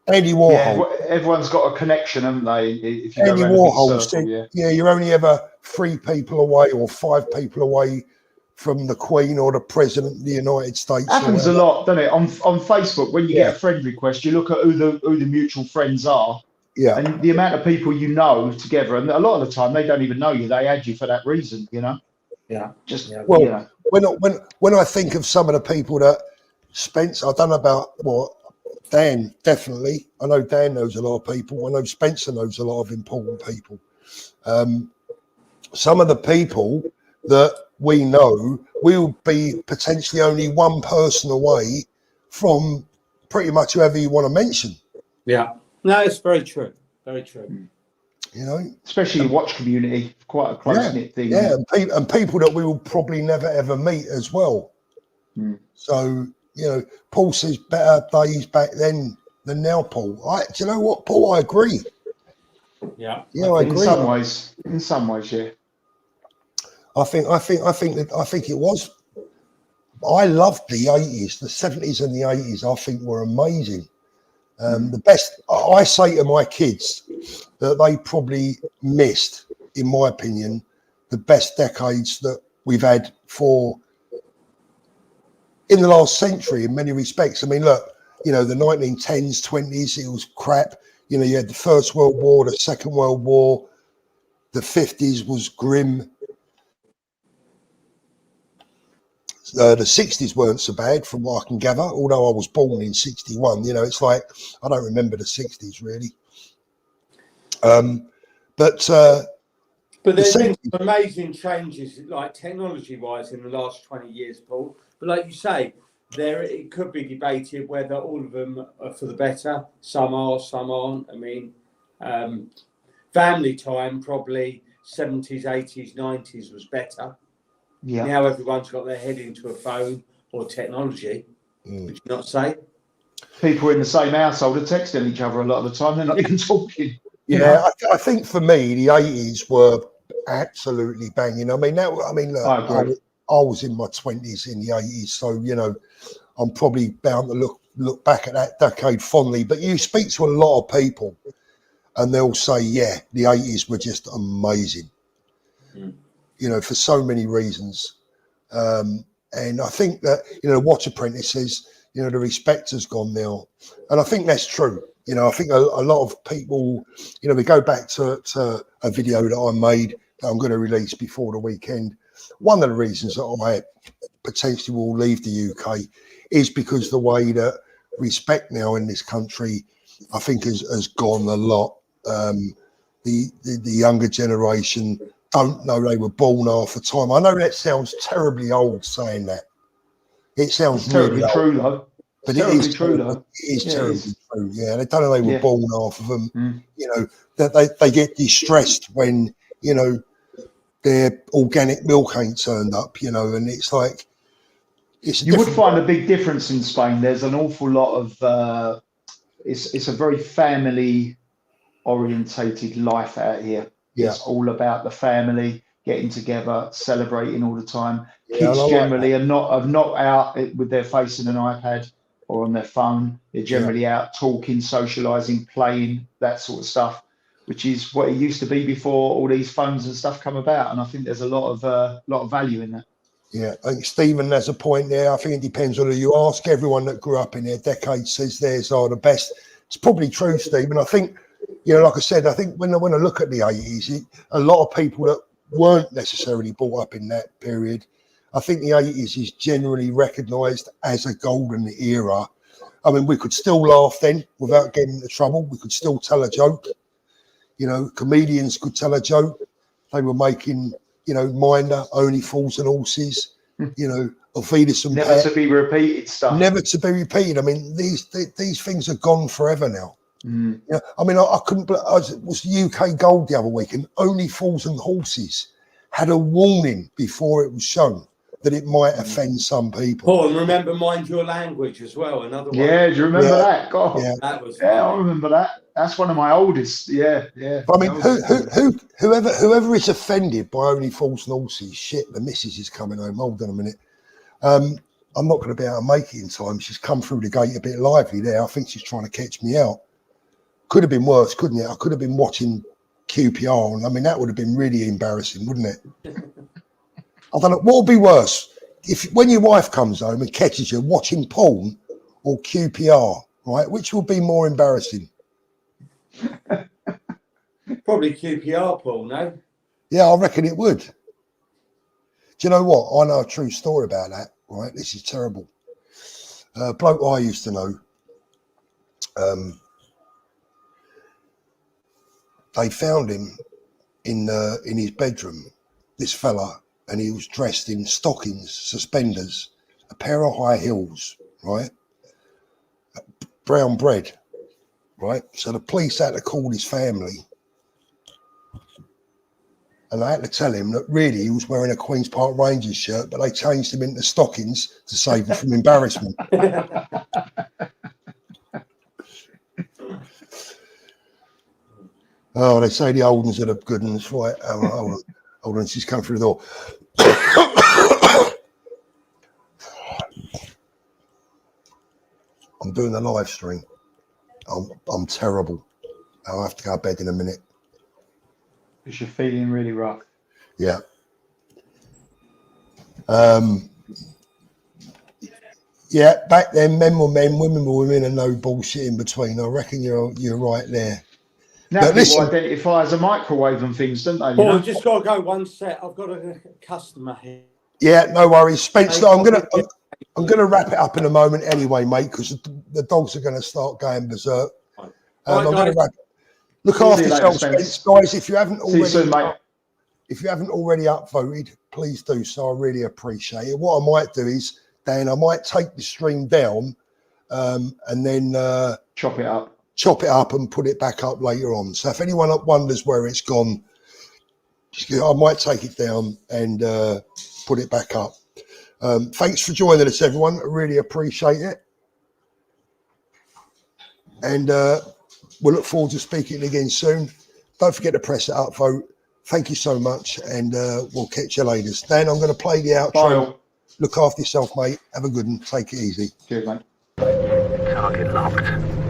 Andy Warhol. Yeah, everyone's got a connection, haven't they? If you Andy go Warhol circle, said, you're only ever 3 people away or 5 people away from the Queen or the President of the United States. Happens a lot, doesn't it? On Facebook, when you get a friend request, you look at who the mutual friends are. Yeah. And the amount of people you know together, and a lot of the time they don't even know you. They add you for that reason, you know. Yeah. Well, you know. when I think of some of the people that Spence, I don't know about Dan, definitely. I know Dan knows a lot of people. I know Spencer knows a lot of important people. Some of the people that we know will be potentially only one person away from pretty much whoever you want to mention. Yeah. No, it's very true. Very true. You know, especially the watch community, quite a close-knit thing. Yeah, and people that we will probably never ever meet as well. So, you know, Paul says better days back then than now, Paul. Do you know what, Paul? I agree. Yeah. I agree. In some ways, yeah. I think it was. I loved the 80s, the 70s and the 80s. I think were amazing. The best. I say to my kids that they probably missed in my opinion, the best decades that we've had in the last century in many respects. I mean, look, you know, the 1910s, 20s, it was crap. You know, you had the First World War, the Second World War, the 50s was grim. The 60s weren't so bad from what I can gather, although I was born in 61. You know, it's like, I don't remember the 60s really. But there's been some amazing changes, like technology-wise, in the last 20 years, Paul. But like you say, it could be debated whether all of them are for the better. Some are, some aren't. I mean, family time probably 70s, 80s, 90s was better. Yeah. Now everyone's got their head into a phone or technology. Would you not say? People in the same household are texting each other a lot of the time. They're not even talking. Yeah, I think for me, the 80s were absolutely banging. I mean, look, I was in my 20s in the 80s, so, you know, I'm probably bound to look back at that decade fondly. But you speak to a lot of people and they'll say, yeah, the 80s were just amazing, you know, for so many reasons. And I think that, you know, Watch Apprentices, you know, the respect has gone now. And I think that's true. You know, I think a lot of people, you know, we go back to a video that I made that I'm going to release before the weekend. One of the reasons that I potentially will leave the UK is because the way that respect now in this country, I think has gone a lot. The younger generation don't know they were born half the time. I know that sounds terribly old saying that. It sounds terribly really true though. But it is true, though. It is terribly true. Yeah, they don't know they were born half of them. You know, that they get distressed when, you know, their organic milk ain't turned up, you know, and it's like, you would find a big difference in Spain. There's an awful lot of, it's a very family orientated life out here. Yeah. It's all about the family getting together, celebrating all the time. Kids generally are not out with their face in an iPad or on their phone. They're generally out talking, socializing, playing, that sort of stuff, which is what it used to be before all these phones and stuff come about. And I think there's a lot of value in that. Yeah, I think Stephen has a point there. I think it depends on who you ask. Everyone that grew up in their decade says theirs are the best. It's probably true, Stephen. I think, you know, like I said, I think when I look at the 80s, a lot of people that weren't necessarily brought up in that period, I think the 80s is generally recognised as a golden era. I mean, we could still laugh then without getting into trouble. We could still tell a joke. You know, comedians could tell a joke. They were making, you know, Minder, Only Fools and Horses, you know, Ophidius and Never to be repeated stuff. Never to be repeated. I mean, these things are gone forever now. You know, I mean, I was UK Gold the other week, and Only Fools and Horses had a warning before it was shown that it might offend some people. Paul, and remember Mind Your Language as well, another one. Yeah, do you remember that? God, that was I remember that. That's one of my oldest. Yeah. But I mean, whoever is offended by Only Fools and Horses, shit, the missus is coming home. Hold on a minute. I'm not going to be able to make it in time. She's come through the gate a bit lively there. I think she's trying to catch me out. Could have been worse, couldn't it? I could have been watching QPR, and I mean, that would have been really embarrassing, wouldn't it? I don't know. What would be worse? When your wife comes home and catches you watching porn or QPR, right? Which will be more embarrassing? Probably QPR, Paul, no? Yeah, I reckon it would. Do you know what? I know a true story about that, right? This is terrible. A bloke I used to know, they found him in his bedroom, this fella, and he was dressed in stockings, suspenders, a pair of high heels, right? Brown bread, right? So the police had to call his family, and I had to tell him that really he was wearing a Queen's Park Rangers shirt, but they changed him into stockings to save him from embarrassment. Oh, they say the old ones are the good ones, right? Hold on, she's come through the door. I'm doing a live stream. I'm terrible. I'll have to go to bed in a minute. Because you're feeling really rough. Yeah. Yeah, back then, men were men, women were women, and no bullshit in between. I reckon you're right there. Now But people listen, identify as a microwave and things, don't they? Well, we've just got to go one set. I've got a customer here. yeah, no worries, Spencer. I'm gonna wrap it up in a moment anyway, mate, because the dogs are gonna start going berserk. Right, I'm gonna wrap it. Look See you after later, yourself, Spence. Spence. Guys. If you haven't See you already, soon, mate. if you haven't already upvoted, please do so. I really appreciate it. What I might do is, Dan, I might take the stream down, and then Chop it up and put it back up later on. So if anyone wonders where it's gone, I might take it down and put it back up. Thanks for joining us, everyone. I really appreciate it. And we'll look forward to speaking again soon. Don't forget to press that upvote. Thank you so much, and we'll catch you later. Dan, I'm going to play the outro. Bye. Look after yourself, mate. Have a good one. Take it easy. Cheers, mate. Target locked.